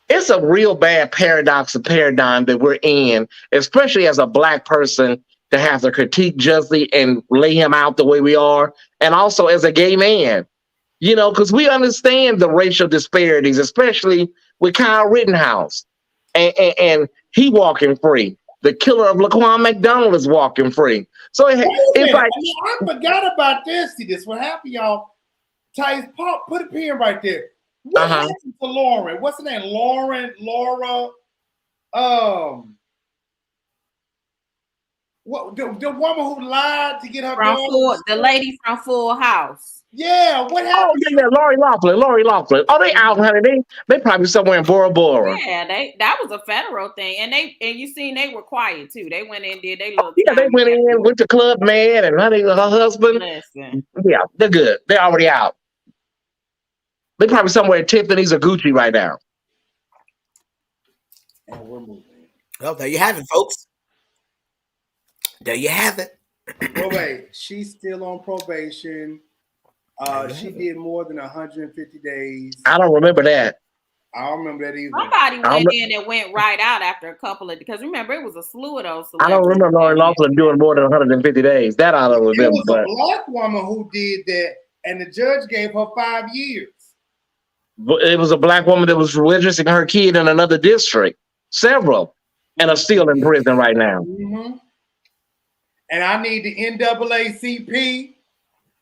it's a real bad paradox of paradigm that we're in, especially as a Black person, to have to critique Jussie and lay him out the way we are, and also as a gay man, you know, because we understand the racial disparities, especially with Kyle Rittenhouse, and he walking free. The killer of Laquan McDonald is walking free. So it's like, I forgot about this. See, this what happened, y'all. Tice, put a pin right there. What happened to Lauren? What's her name? Laura. What the woman who lied to get her daughter? The lady from Full House. Yeah, what happened? Oh yeah, Lori Loughlin. Oh, they out, honey. They probably somewhere in Bora Bora. Yeah, that was a federal thing, and you seen they were quiet too. They went in, did they little. Yeah, they went to Club Med, and honey, her husband. Listen. Yeah, they're good. They're already out. They're probably somewhere at Tiffany's or Gucci right now. And we're moving. Well, there you have it, folks. There you have it. Well, wait, she's still on probation. She did more than 150 days. I don't remember that. I don't remember that either. Somebody went in and went right out after a couple of, because remember it was a slew of those. I don't remember Lori Loughlin doing more than 150 days. That I don't remember. It was a Black woman who did that, and the judge gave her 5 years. It was a Black woman that was registering her kid in another district, several, and are still in prison right now. Mm-hmm. And I need the NAACP,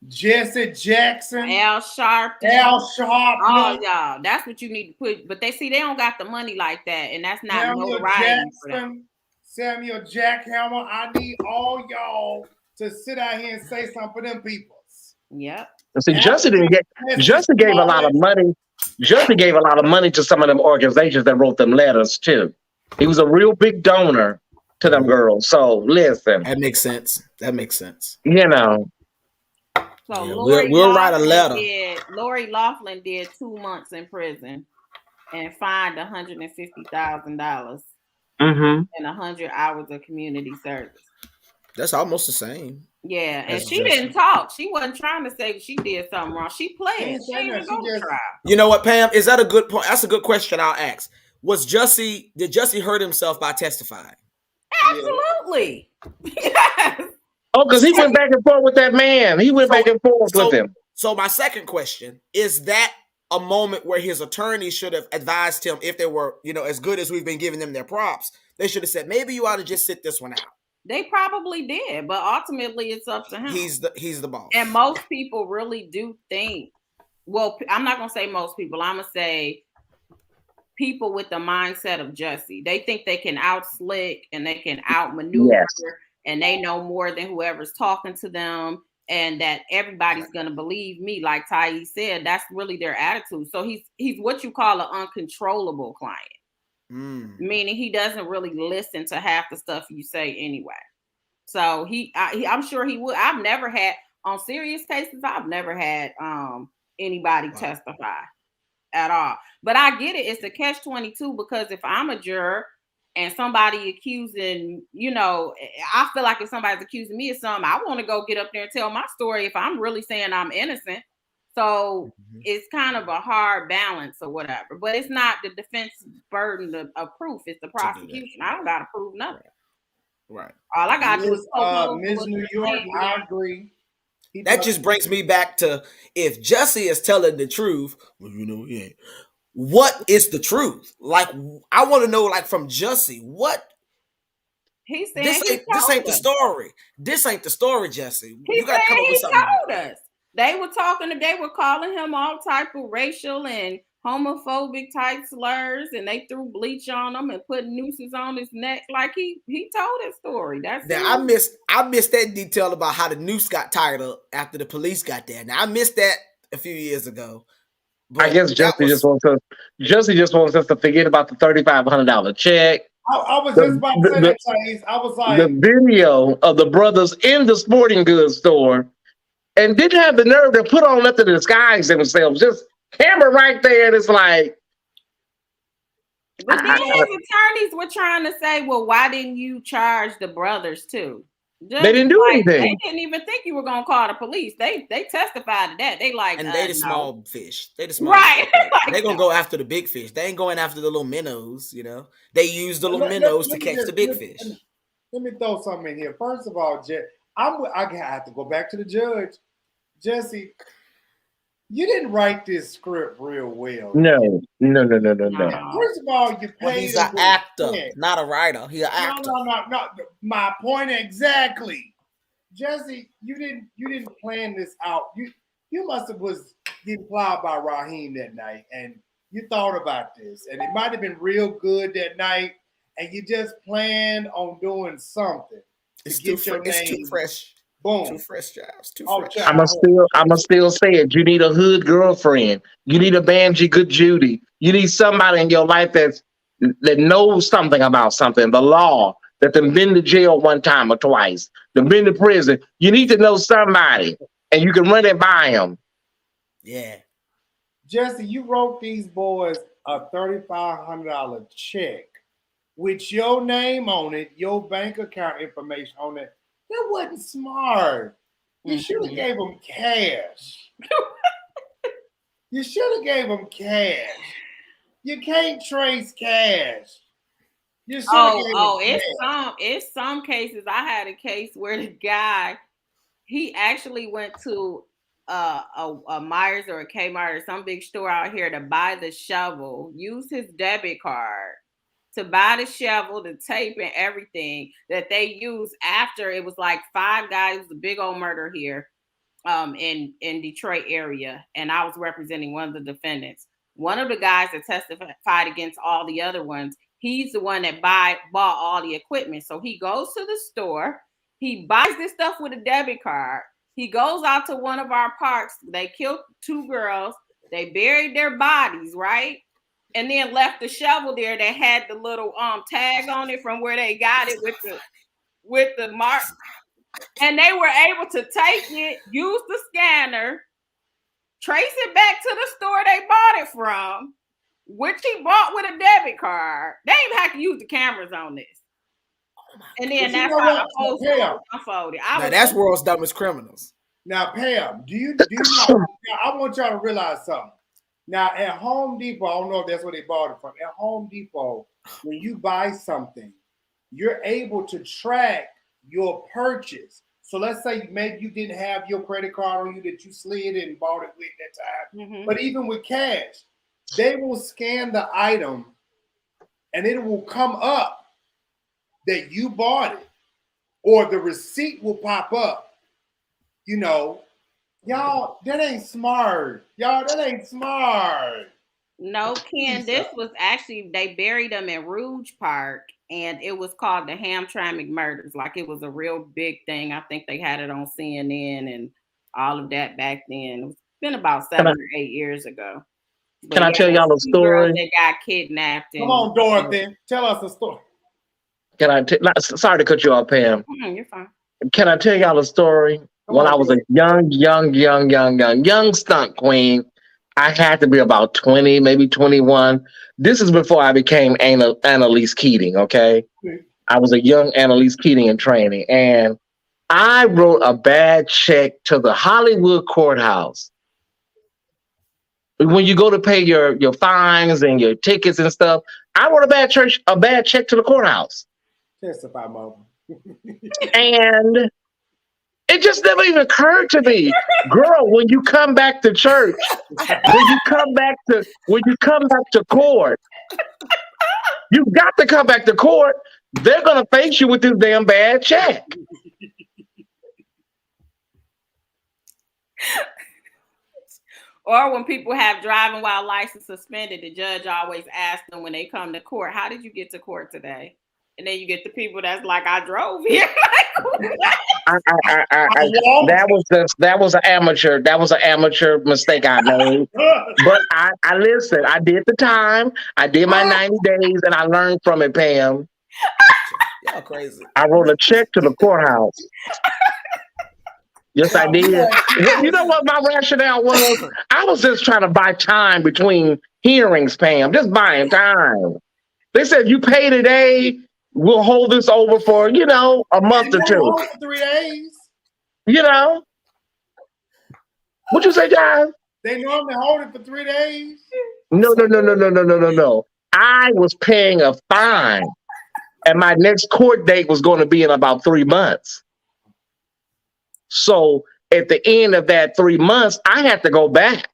Jesse Jackson, Al Sharpton. Oh, y'all, that's what you need to put. But they don't got the money like that, and that's not notoriety for them. Samuel Jackhammer. I need all y'all to sit out here and say something for them peoples. Yep. See, Jussie gave a lot of money. Jussie gave a lot of money to some of them organizations that wrote them letters too. He was a real big donor to them girls. So listen. That makes sense. You know. So yeah, we'll write a letter. Lori Loughlin did 2 months in prison and fined $150,000 and 100 hours of community service. That's almost the same. Yeah, and she didn't talk. She wasn't trying to say she did something wrong. She played. She didn't go to trial. You know what, Pam? Is that a good point? That's a good question I'll ask. Did Jussie hurt himself by testifying? Absolutely. Yes. Oh, because he went back and forth with that man. He went back and forth with him. So my second question, is that a moment where his attorney should have advised him, if they were, as good as we've been giving them their props, they should have said, maybe you ought to just sit this one out. They probably did, but ultimately it's up to him. He's the boss. And most people really do think, well, I'm not going to say most people. I'm going to say people with the mindset of Jussie. They think they can out-slick and they can out-maneuver and they know more than whoever's talking to them, and that everybody's going to believe me. Like Ty said, that's really their attitude. So he's what you call an uncontrollable client. Meaning he doesn't really listen to half the stuff you say anyway. So I'm sure he would. I've never had, on serious cases, I've never had anybody testify at all. But I get it. It's a catch-22, because if I'm a juror and somebody accusing, I feel like if somebody's accusing me of something, I want to go get up there and tell my story if I'm really saying I'm innocent. So it's kind of a hard balance or whatever, but it's not the defense burden of proof. It's the prosecution. I don't got to prove nothing. Right. All I got to do is Ms. New York, I agree. That just brings me back to, if Jussie is telling the truth, what is the truth? Like, I want to know, like, from Jussie, what? He said this ain't the story. This ain't the story, Jussie. You got to come up with something. He told us. They were calling him all type of racial and homophobic type slurs, and they threw bleach on him and put nooses on his neck. Like he told his story. That's now I missed that detail about how the noose got tied up after the police got there. Now I missed that a few years ago. I guess Jussie just wants us to forget about the $3,500 check. I was just about to say that, Chase. I was like, the video of the brothers in the sporting goods store. And didn't have the nerve to put on nothing to disguise themselves. Just Camera right there, and it's like. But then his attorneys were trying to say, well, why didn't you charge the brothers too? They didn't do anything. They didn't even think you were gonna call the police. They testified to that. They like, and they the small fish. They the small right. They gonna go after the big fish. They ain't going after the little minnows. You know, they use the little minnows to catch the big fish. Let me throw something in here. First of all, I have to go back to the judge. Jussie, you didn't write this script real well. No. First of all, you paid. He's an actor, not a writer. He's an actor. No. My point exactly, Jussie. You didn't plan this out. You must have was getting plowed by Raheem that night, and you thought about this, and it might have been real good that night, and you just planned on doing something. It's too fresh. Boom. Too fresh jobs. I'ma still say it. You need a hood girlfriend. You need a Banji good Judy. You need somebody in your life that knows something about something, the law, that they've been to jail one time or twice, they've been to prison. You need to know somebody, and you can run it by them. Yeah. Jussie, you wrote these boys a $3,500 check with your name on it, your bank account information on it. That wasn't smart. You should have gave them cash. You should have gave them cash. You can't trace cash. You should have it's some cases. I had a case where the guy, he actually went to a Myers or a Kmart or some big store out here to buy the shovel, use his debit card to buy the shovel, the tape, and everything that they used after. It was like 5 guys. It was a big old murder here in Detroit area, and I was representing one of the defendants. One of the guys that testified against all the other ones, he's the one that bought all the equipment. So he goes to the store, he buys this stuff with a debit card, he goes out to one of our parks, they killed 2 girls, they buried their bodies, right? And then left the shovel there that had the little tag on it from where they got it with the mark. And they were able to take it, use the scanner, trace it back to the store they bought it from, which he bought with a debit card. They even have to use the cameras on this. And then that's how the whole story unfolded. That's world's dumbest criminals. Now, Pam, do you know? I want y'all to realize something. Now, at Home Depot, I don't know if that's where they bought it from. At Home Depot, when you buy something, you're able to track your purchase. So let's say maybe you didn't have your credit card on you that you slid and bought it with that time. Mm-hmm. But even with cash, they will scan the item and it will come up that you bought it, or the receipt will pop up. You know, y'all, that ain't smart. Y'all, that ain't smart. No, Ken, this was actually, they buried them in Rouge Park, and it was called the Hamtramck murders. Like, it was a real big thing. I think they had it on CNN and all of that back then. It's been about 7 or 8 years ago. But can I tell y'all a story? They got kidnapped. Come on, Dorothy. Tell us a story. Sorry to cut you off, Pam. You're fine. Can I tell y'all a story? When I was a young stunt queen, I had to be about 20, maybe 21. This is before I became Annalise Keating, okay? I was a young Annalise Keating in training, and I wrote a bad check to the Hollywood courthouse. When you go to pay your fines and your tickets and stuff, I wrote a bad check to the courthouse. Testify, Mom. And it just never even occurred to me, girl, when you come back to church, when you come back to court, you got to come back to court. They're gonna face you with this damn bad check. Or when people have driving while license suspended, the judge always asks them when they come to court, how did you get to court today? And then you get the people that's like, I drove here. That was an amateur mistake I made. But I listened. I did the time. I did my 90 days, and I learned from it, Pam. Y'all crazy. I wrote a check to the courthouse. Yes, I did. Well, you know what my rationale was? I was just trying to buy time between hearings, Pam. Just buying time. They said you pay today, we'll hold this over for, a month or They two. hold it for 3 days. You know? What'd you say, John? They normally hold it for 3 days. No. I was paying a fine, and my next court date was going to be in about 3 months. So at the end of that 3 months, I had to go back.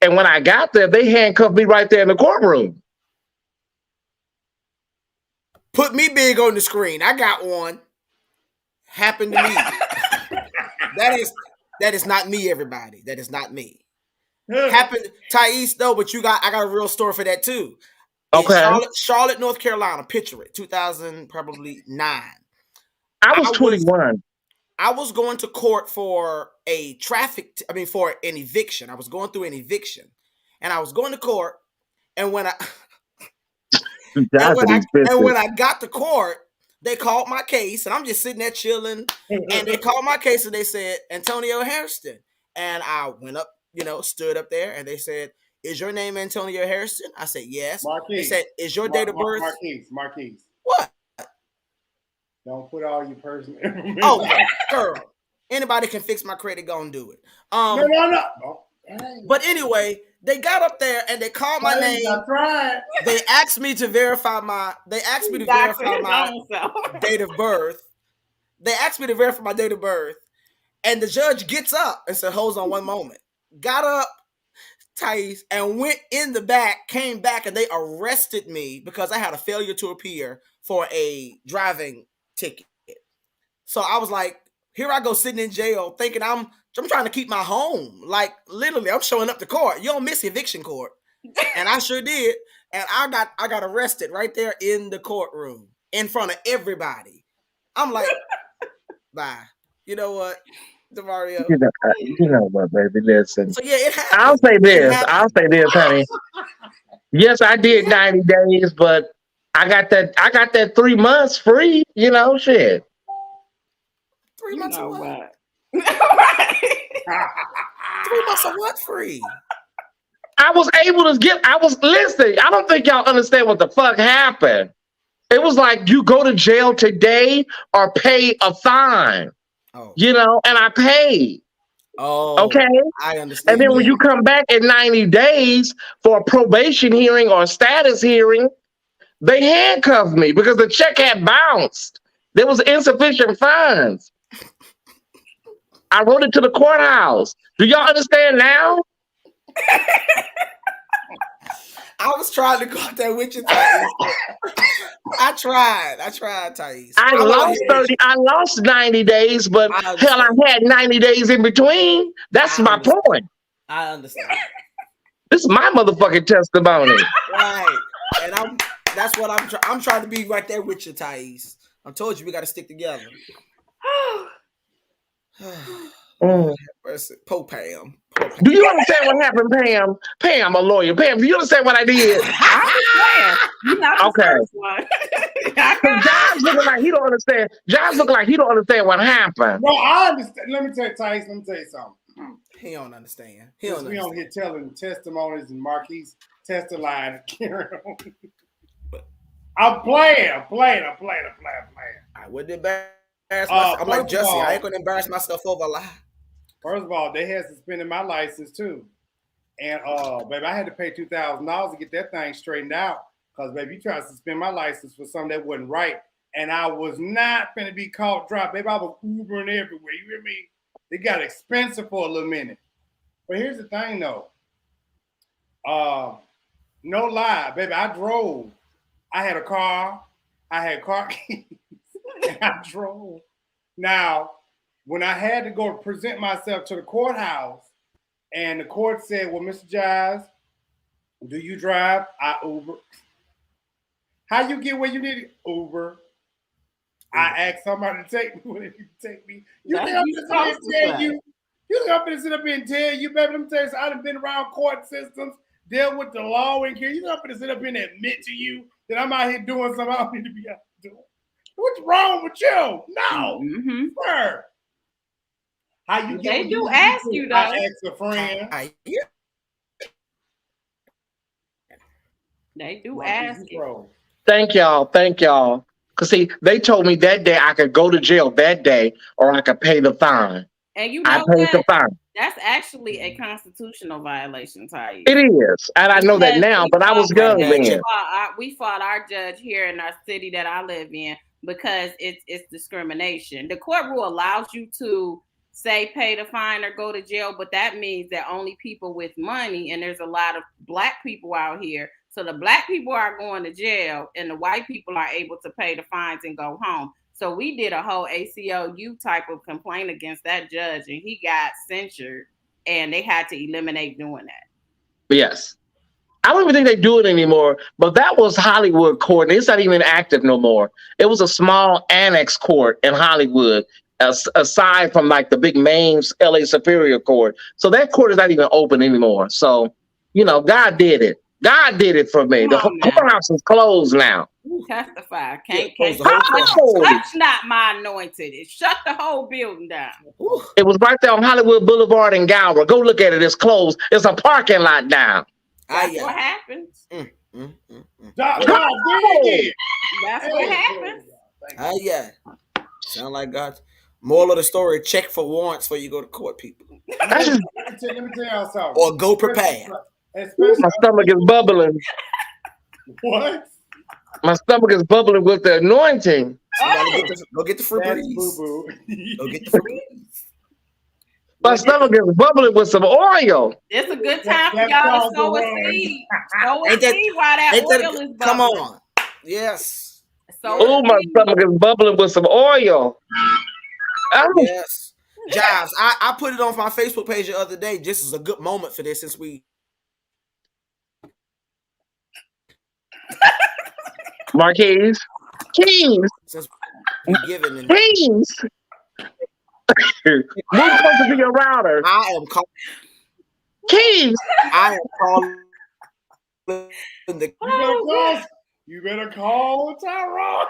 And when I got there, they handcuffed me right there in the courtroom. Put me big on the screen. I got one. Happened to me. That is not me, everybody. That is not me. Happened, Thais, though, but I got a real story for that too. Okay. In Charlotte, North Carolina. Picture it, 2009. I was 21. I was going to court for for an eviction. I was going through an eviction, and I was going to court. And when I got to court, they called my case, and I'm just sitting there chilling. And they called my case, and they said Antonio Hairston, and I went up, stood up there, and they said, "Is your name Antonio Hairston?" I said, "Yes." Marquise. They said, "Is your date of birth?" Marquise. What? Don't put all your personal information. Oh, girl. Anybody can fix my credit, go and do it. No. But anyway, they got up there and they called my name. That's right. They asked me to verify my date of birth. They asked me to verify my date of birth. And the judge gets up and said, "Hold on one moment." Got up, Thais, and went in the back, came back, and they arrested me because I had a failure to appear for a driving ticket. So I was like, here I go sitting in jail thinking I'm trying to keep my home. Like, literally, I'm showing up to court. You don't miss eviction court. And I sure did. And I got arrested right there in the courtroom in front of everybody. I'm like, bye. You know what, DeMario? You know what, baby? Listen. So yeah, it happened. I'll say this, honey. Yes, I did 90 days, but I got that 3 months free, shit. 3 months of what? 3 months of what free? I was able to listen, I don't think y'all understand what the fuck happened. It was like you go to jail today or pay a fine. Oh. And I paid. Oh, okay. I understand. And then when you come back in 90 days for a probation hearing or a status hearing, they handcuffed me because the check had bounced. There was insufficient funds. I wrote it to the courthouse. Do y'all understand now? I was trying to go out there with you, Thais. I tried, Thais. I lost 90 days, but hell, I had 90 days in between. That's my point. I understand. This is my motherfucking testimony. Right. And I'm trying to be right there with you, Thais. I told you we got to stick together. Poor Pam. Do you understand what happened, Pam? Pam, a lawyer. Pam, do you understand what I did? I understand. You're not the first one. John's looking like he don't understand. John's looking like he don't understand what happened. No, I understand. Let me tell you, Thais, let me tell you something. He don't understand. We on here telling testimonies and Marquise testifying. I'm playing. I wouldn't embarrass myself. I'm like Jussie. I ain't gonna embarrass myself over a lie. First of all, they had suspended my license too. And baby, I had to pay $2,000 to get that thing straightened out. Because baby, you tried to suspend my license for something that wasn't right. And I was not gonna be caught dry. Baby, I was Ubering everywhere. You hear me? It got expensive for a little minute. But here's the thing though. No lie, baby, I drove. I had a car. I had car keys. And I drove. Now, when I had to go present myself to the courthouse, and the court said, "Well, Mr. Giles, do you drive?" I Uber. How you get where you need it? Uber. I asked somebody to take me where you take me. You think I'm gonna tell you? You think I'm gonna sit up here and tell you, baby? Let me tell you, I done been around court systems, dealt with the law and care. You think I'm gonna sit up here and admit to you that I'm out here doing something I don't need to be out doing? What's wrong with you? No, sir. How you get? They what do you ask do? you, though. I ask a friend. They do Marquise, ask you you. pro. Thank y'all. Cause see, they told me that day I could go to jail that day, or I could pay the fine. And you I know paid the what? fine. That's actually a constitutional violation, Ty. It is, and I know that now. But I was young then. We fought our judge here in our city that I live in because it's discrimination. The court rule allows you to say pay the fine or go to jail, but that means that only people with money, and there's a lot of black people out here. So the black people are going to jail, and the white people are able to pay the fines and go home. So we did a whole ACLU type of complaint against that judge, and he got censured, and they had to eliminate doing that. Yes. I don't even think they do it anymore, but that was Hollywood court, and it's not even active no more. It was a small annex court in Hollywood, aside from like the big main LA Superior Court. So that court is not even open anymore. So, God did it. God did it for me. The courthouse is closed now. Testify. Can't touch not my anointed. Shut the whole building down. It was right there on Hollywood Boulevard in Gower. Go look at it. It's closed. It's a parking lot now. That's what happens. That's what happens. Yeah. Sound like God. Moral of the story: check for warrants before you go to court, people. Let me tell y'all something. Or go prepared. My stomach is bubbling. What? My stomach is bubbling with the anointing. Go get the Febreze. Boo-boo. Go get the Febreze. My stomach is bubbling with some oil. It's a good time for y'all to sow a seed. Sow a seed while that oil is bubbling. Come on. Yes. Oh, my stomach is bubbling with some oil. Yes. Jives, I put it on my Facebook page the other day. This is a good moment for this since we. Marquise. Keys. Since we given and Keys. Who's supposed to be your router? I am calling. Keys. I am calling. You better call Tyrone.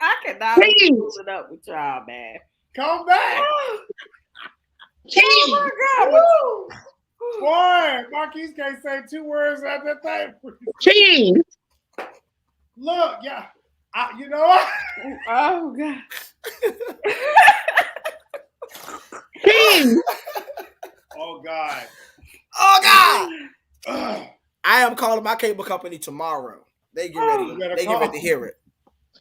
I cannot keep it up with y'all, man. Come back. Oh my God. Boy, Marquise can't say 2 words at that thing. Keys. Look, yeah. You know what? Oh God. Keys. Oh God. Oh God. I am calling my cable company tomorrow. They get ready. They get ready to heir it.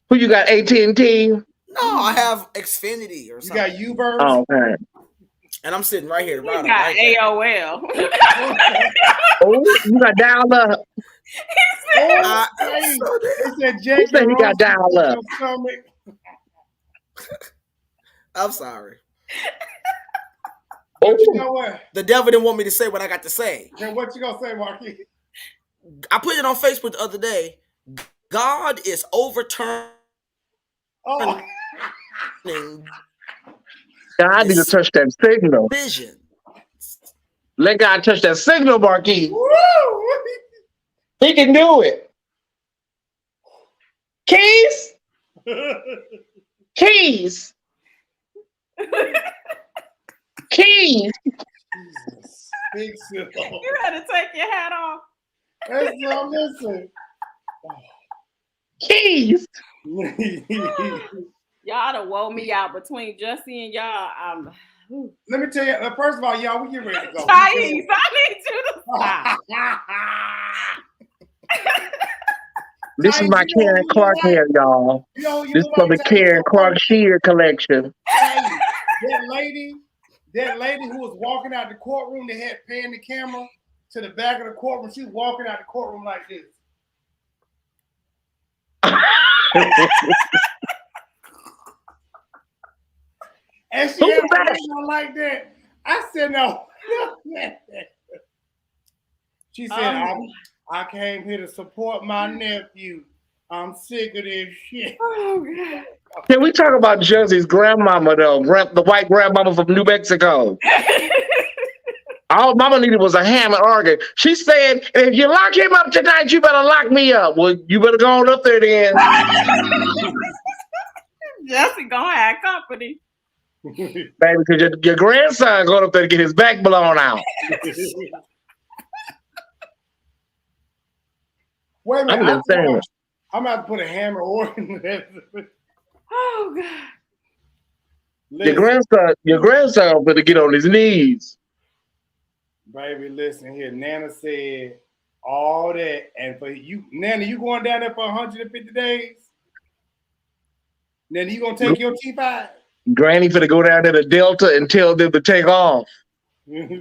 Who you got? AT&T? No, I have Xfinity or something. You got Uverse? Oh, okay. And I'm sitting right here. You got AOL. Oh, you got dial up. He said he got dial up. I'm sorry. But you know what? The devil didn't want me to say what I got to say. Then what you gonna say, Marquis? I put it on Facebook the other day. God is overturning. God need to touch that signal. Vision. Let God touch that signal, Marquis. He can do it. Keys. Keys. Keys. You had to take your hat off. Listen. Keys. Y'all done woke me out between Jussie and y'all. Let me tell you, first of all, y'all, we get ready to go. I need you to stop. This is my Karen Clark hair, y'all. This is for the Karen Clark sheer collection. Hey, that lady who was walking out the courtroom, they had panned the camera to the back of the courtroom. She was walking out the courtroom like this. And she had on like that. I said no. She said, I came here to support my nephew. I'm sick of this shit. Oh, God. Can we talk about Jussie's grandmama, though? The white grandmama from New Mexico. All mama needed was a hammer organ. She said, if you lock him up tonight, you better lock me up. Well, you better go on up there then. Jussie gonna have company. Baby, because your grandson going up there to get his back blown out. Wait a minute. I'm just saying. I'm about to put a hammer or Oh God. Your grandson better get on his knees. Baby, listen here. Nana said all that, and for you, Nana, you going down there for 150 days? Nana, you gonna take your T5? Granny finna go down to the Delta and tell them to take off. That's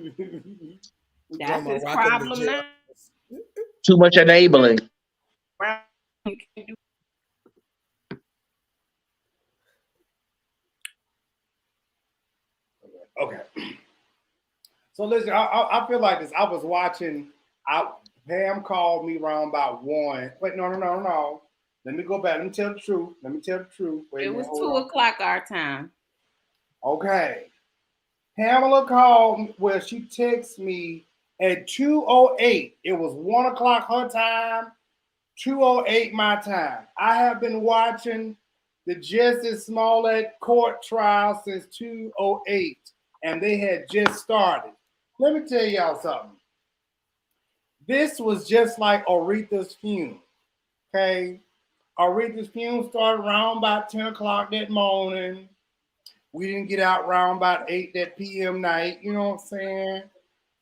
his problem now. Too much enabling. Okay. So listen, I feel like this. I was watching. Pam called me around about 1. Wait, no. Let me go back. Let me tell the truth. Wait, it was 2 o'clock our time. Okay. Pamela called. Well, she texted me at 2:08. It was 1 o'clock her time, 2:08 my time. I have been watching the Jussie Smollett court trial since 2:08, and they had just started. Let me tell y'all something. This was just like Aretha's funeral. Okay. Aretha's funeral started around about 10 o'clock that morning. We didn't get out around about 8 that p.m. night. You know what I'm saying?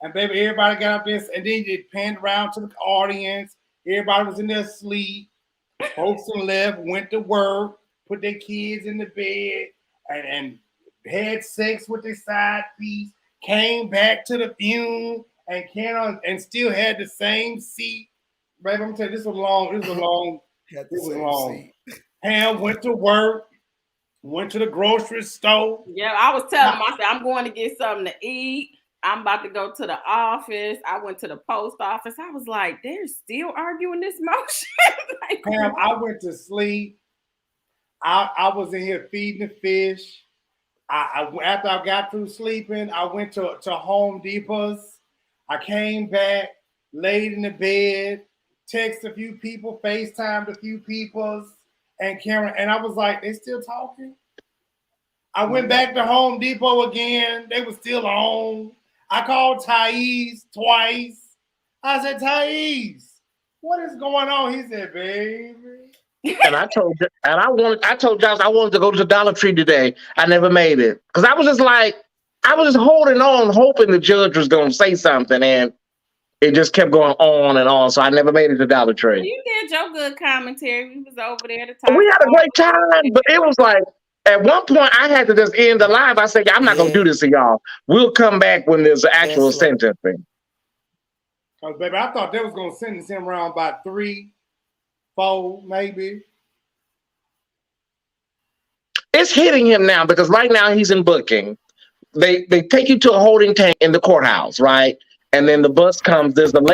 And baby, everybody got up there, and then they panned around to the audience. Everybody was in their sleep. Folks on the left went to work, put their kids in the bed, and had sex with their side piece, came back to the funeral, and still had the same seat. Baby, I'm telling you, this was long. Pam went to work, went to the grocery store. Yeah, I was telling him, I said, I'm going to get something to eat. I'm about to go to the office. I went to the post office. I was like, they're still arguing this motion. Like, Pam, I went to sleep. I was in here feeding the fish. After I got through sleeping, I went to Home Depot's. I came back, laid in the bed, texted a few people, FaceTimed a few people, and I was like, they still talking? I went back to Home Depot again. They were still on. I called Thais twice. I said, Thais, what is going on? He said, baby. And I told Josh I wanted to go to the Dollar Tree today. I never made it because I was just holding on, hoping the judge was going to say something, and it just kept going on and on. So I never made it to Dollar Tree. You did your good commentary. We was over there to talk. We had a great time, but it was like at one point I had to just end the live. I said, I'm not going to do this to y'all. We'll come back when there's actual sentencing. Oh, baby, I thought they was going to sentence him around about 3, 4, maybe. It's hitting him now because right now he's in booking. They take you to a holding tank in the courthouse, right? And then the bus comes. There's an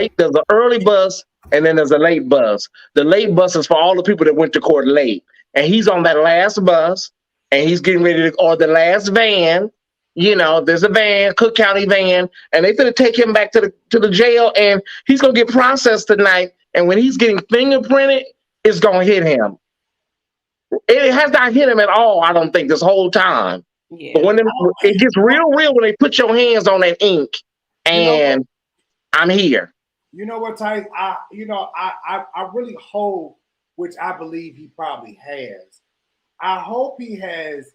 early bus, and then there's a late bus. The late bus is for all the people that went to court late. And he's on that last bus, and he's getting ready to, or the last van. You know, there's a van, Cook County van, and they're going to take him back to the jail, and he's going to get processed tonight. And when he's getting fingerprinted, it's going to hit him. It has not hit him at all, I don't think, this whole time. Yeah. But when it gets real when they put your hands on that ink, and I'm here. You know what, Ty? I really hope, which I believe he probably has. I hope he has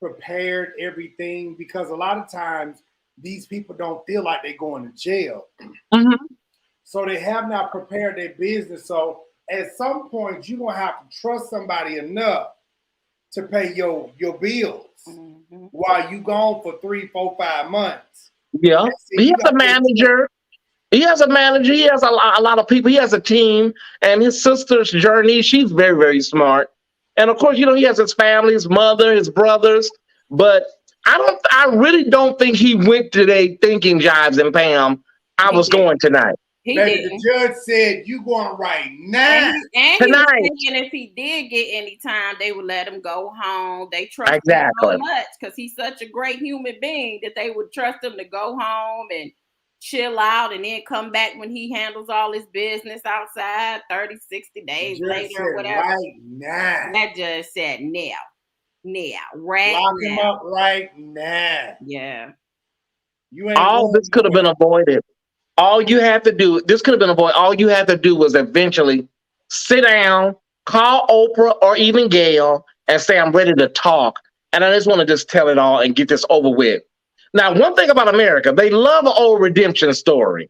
prepared everything, because a lot of times these people don't feel like they're going to jail. Mm-hmm. So they have not prepared their business. So at some point, you're going to have to trust somebody enough to pay your bills while you gone for 3, 4, 5 months. Yeah, he has a manager. He has a manager. He has a lot of people. He has a team. And his sister's Journey, she's very, very smart. And of course, he has his family, his mother, his brothers. But I really don't think he went today thinking, Jives and Pam, I was going tonight. Baby, the judge said, you going right now. And he was thinking if he did get any time, they would let him go home. They trust him so much because he's such a great human being that they would trust him to go home and chill out and then come back when he handles all his business outside 30, 60 days later or whatever. Right now. That judge said now. Yeah, right. Lock him up right now. Yeah. You ain't All this could have been avoided. All you have to do, this could have been avoided. All you have to do was eventually sit down, call Oprah or even Gail and say, I'm ready to talk. And I just want to just tell it all and get this over with. Now, one thing about America, they love an old redemption story.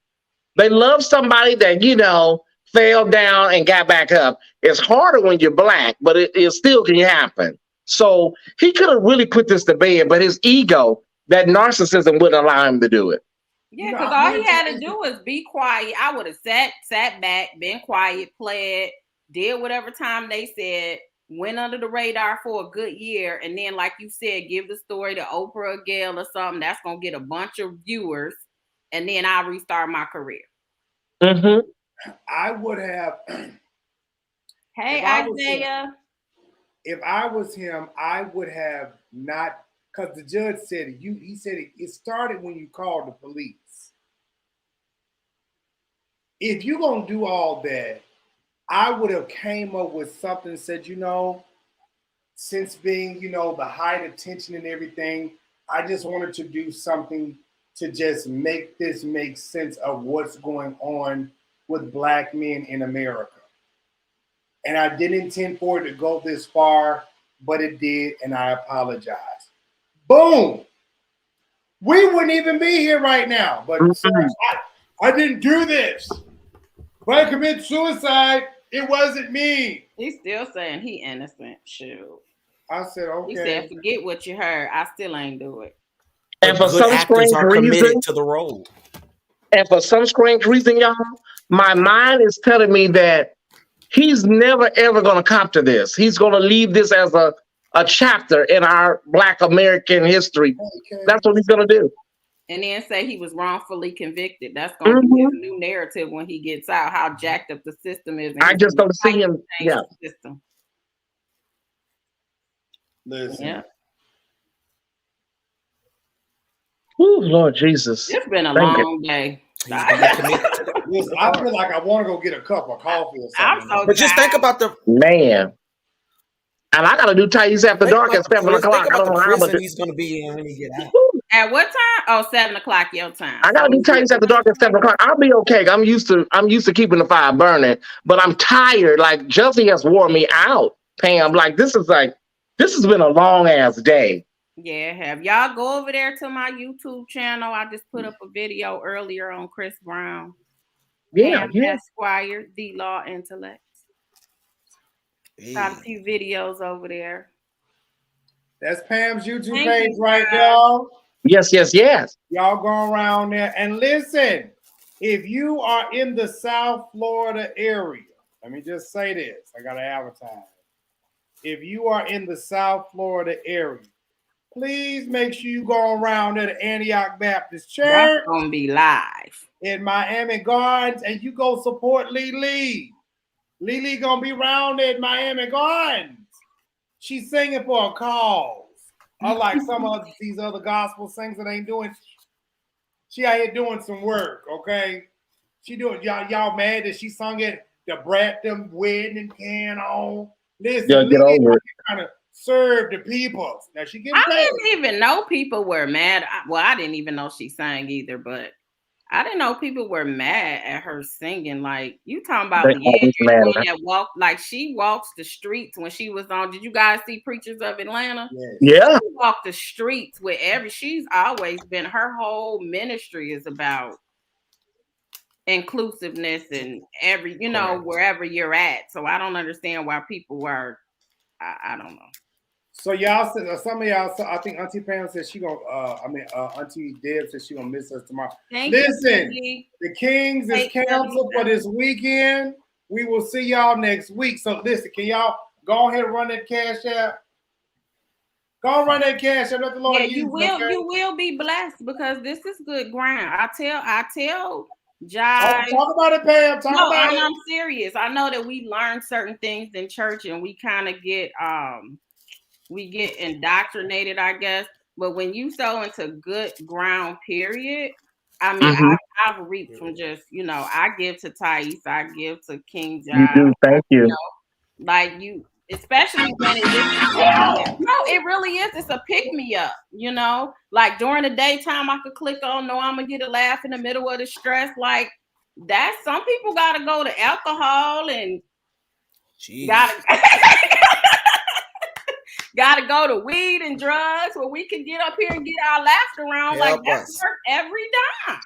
They love somebody that, fell down and got back up. It's harder when you're black, but it still can happen. So he could have really put this to bed, but his ego, that narcissism wouldn't allow him to do it. Yeah, because all he had to do was be quiet. I would have sat back, been quiet, played, did whatever time they said, went under the radar for a good year, and then, like you said, give the story to Oprah or Gail or something. That's gonna get a bunch of viewers, and then I'll restart my career. Mm-hmm. I would have. Hey, Isaiah. If I was him, I would have not, because the judge said he said it started when you called the police. If you're gonna do all that, I would have came up with something, said, since being, the height of tension and everything, I just wanted to do something to just make this make sense of what's going on with Black men in America. And I didn't intend for it to go this far, but it did, and I apologize. Boom! We wouldn't even be here right now. But I didn't do this. But I committed suicide. It wasn't me. He's still saying he innocent. Shoot. I said, okay. He said, forget what you heard. I still ain't do it. And for some strange reason, to the role. And for some strange reason, y'all, my mind is telling me that he's never, ever going to cop to this. He's going to leave this as a chapter in our Black American history. Okay. That's what he's going to do. And then say he was wrongfully convicted. That's going to be his new narrative when he gets out, how jacked up the system is. I just don't see him. Yeah. System. Listen. Yeah. Ooh, Lord Jesus. It's been a long day. Listen, I feel like I want to go get a cup of coffee or something. But just think about the man. And I gotta do Thais after dark at 7 o'clock. I don't know how, but he's gonna be in when he get out. At what time? Oh, 7 o'clock your time. I gotta do Thais after dark at 7 o'clock. I'll be okay. I'm used to keeping the fire burning, but I'm tired. Like Jussie has wore me out, Pam. Like this has been a long ass day. Yeah, have y'all go over there to my YouTube channel. I just put up a video earlier on Chris Brown. Yeah, Esquire, The Law Intellect. Got a few videos over there. That's Pam's YouTube page right now. Yes. Y'all go around there and listen. If you are in the South Florida area, let me just say this. I gotta advertise. If you are in the South Florida area, please make sure you go around to the Antioch Baptist Church. That's gonna be live in Miami Gardens, and you go support Lily. Lily gonna be around at Miami Gardens. She's singing for a cause. Unlike some of these other gospel singers that ain't doing. She out here doing some work, okay? She doing y'all mad that she sung at the Brampton wedding and can on. Listen, get over it. Trying to serve the people. Now she getting paid. I didn't even know people were mad. Well, I didn't even know she sang either, but I didn't know people were mad at her singing. Like you talking about that walk, like she walks the streets when she was on. Did you guys see Preachers of Atlanta? Yes. Yeah. She walked the streets with she's always been, her whole ministry is about inclusiveness and wherever you're at. So I don't understand why people were, I don't know. So y'all said some of y'all. I think Auntie Pam said she gonna. Auntie Deb said she gonna miss us tomorrow. Listen, the Kings is canceled for this weekend. We will see y'all next week. So listen, can y'all go ahead and run that cash out? Go run that cash out. Let the Lord use. You will be blessed because this is good ground. I tell. Jive. Talk about it, Pam. Talk about it. I'm serious. I know that we learn certain things in church and we kind of get indoctrinated, I guess. But when you sow into good ground, period, I mean, I've reaped from just, I give to Thais, I give to King John. You do, thank you. especially when it really is. It's a pick me up, you know. Like during the daytime, I could click on, no, I'm gonna get a laugh in the middle of the stress. Like that, some people gotta go to alcohol and gotta go to weed and drugs where we can get up here and get our laughter around. Like that's worth every dime.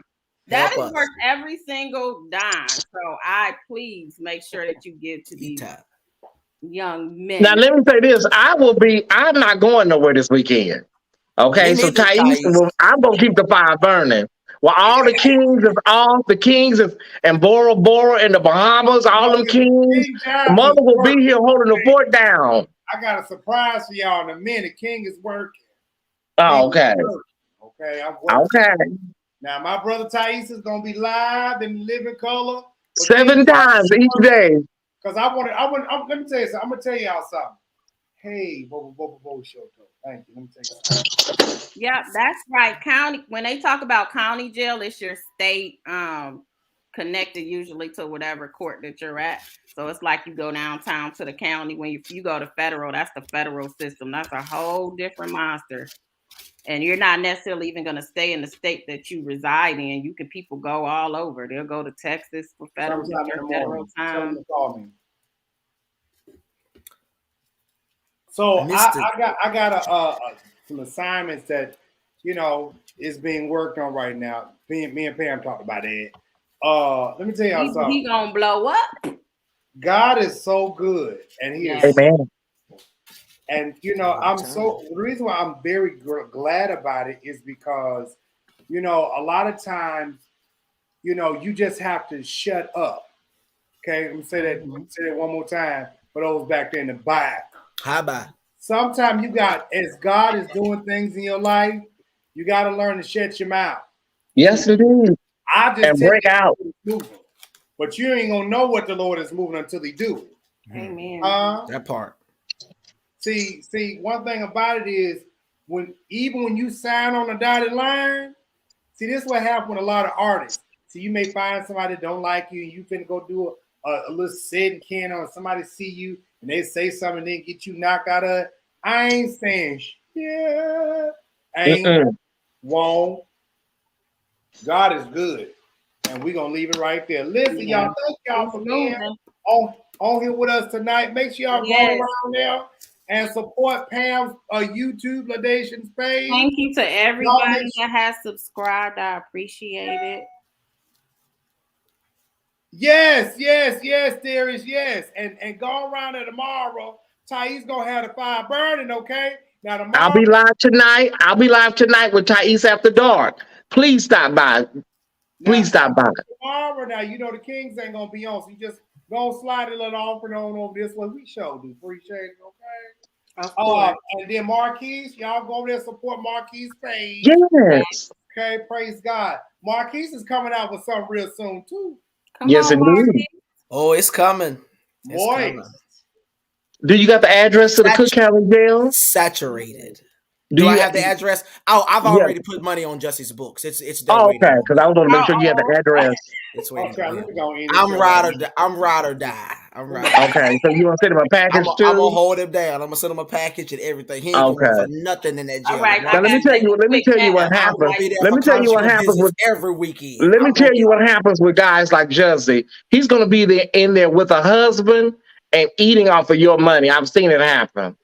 That is worth every single dime. So I please make sure that you give to these young men. Now let me say this: I'm not going nowhere this weekend. Okay, so Thais, I'm gonna keep the fire burning. Well, all the kings is off. The kings is and Bora Bora in the Bahamas. All them kings. Mother will be here holding the fort down. I got a surprise for y'all in a minute. King is working. Oh, okay. Okay, I'm working. Okay. Now my brother Thais is gonna be live in living color 7 times each day. Because let me tell you something. I'm gonna tell y'all something. Hey, whoa, show. Thank you. Let me tell you something. Yeah, that's right. County, when they talk about county jail, it's your state connected usually to whatever court that you're at. So it's like you go downtown to the county. When you go to federal, that's the federal system. That's a whole different monster. And you're not necessarily even going to stay in the state that you reside in. People go all over. They'll go to Texas for federal time. So I got some assignments that is being worked on right now. Me and Pam talked about that. Let me tell y'all something. He gonna blow up. God is so good, and He is. Amen. And the reason why I'm very glad about it is because, a lot of times, you just have to shut up. Okay, let me say that one more time for those back there in the back. How about? Sometimes as God is doing things in your life, you got to learn to shut your mouth. Yes, indeed. I just and break out. Moving, but you ain't gonna know what the Lord is moving until He do it. Amen. That part. See, one thing about it is even when you sign on the dotted line, this is what happens with a lot of artists. See, you may find somebody that don't like you, and you finna go do a little setting can on somebody see you and they say something and then get you knocked out of it. I ain't saying shit. Won't. God is good, and we're gonna leave it right there. Listen, y'all, thank y'all for being on here with us tonight. Make sure y'all go around there and support Pam's YouTube Ladations page. Thank you to everybody that has subscribed. I appreciate it. Yes, there is, yes. And go around there tomorrow. Thais gonna have the fire burning, okay? Now tomorrow I'll be live tonight with Thais After Dark. Please stop by. Stop by. Tomorrow, now the Kings ain't gonna be on, so you just go slide a little offering on over this one. We sure do appreciate it, okay? And then Marquise, y'all go over there and support Marquise' page. Yes. Okay, praise God. Marquise is coming out with something real soon too. Yes, indeed. Oh, it's coming. Do you got the address to the Cook County Jail? Saturated. Do I have the address? Oh, I've already put money on Jussie's books. It's done. Oh, okay. Because I was going to make sure you had the address. It's waiting. I'm ride or die. Okay, so you want to send him a package too? I'm gonna hold him down. I'm gonna send him a package and everything. He ain't gonna work for nothing in that jail. All right, now let me tell you what happens. Let me tell you what happens with every weekend. Let me tell you what happens with guys like Jussie. He's gonna be in there with a husband and eating off of your money. I've seen it happen.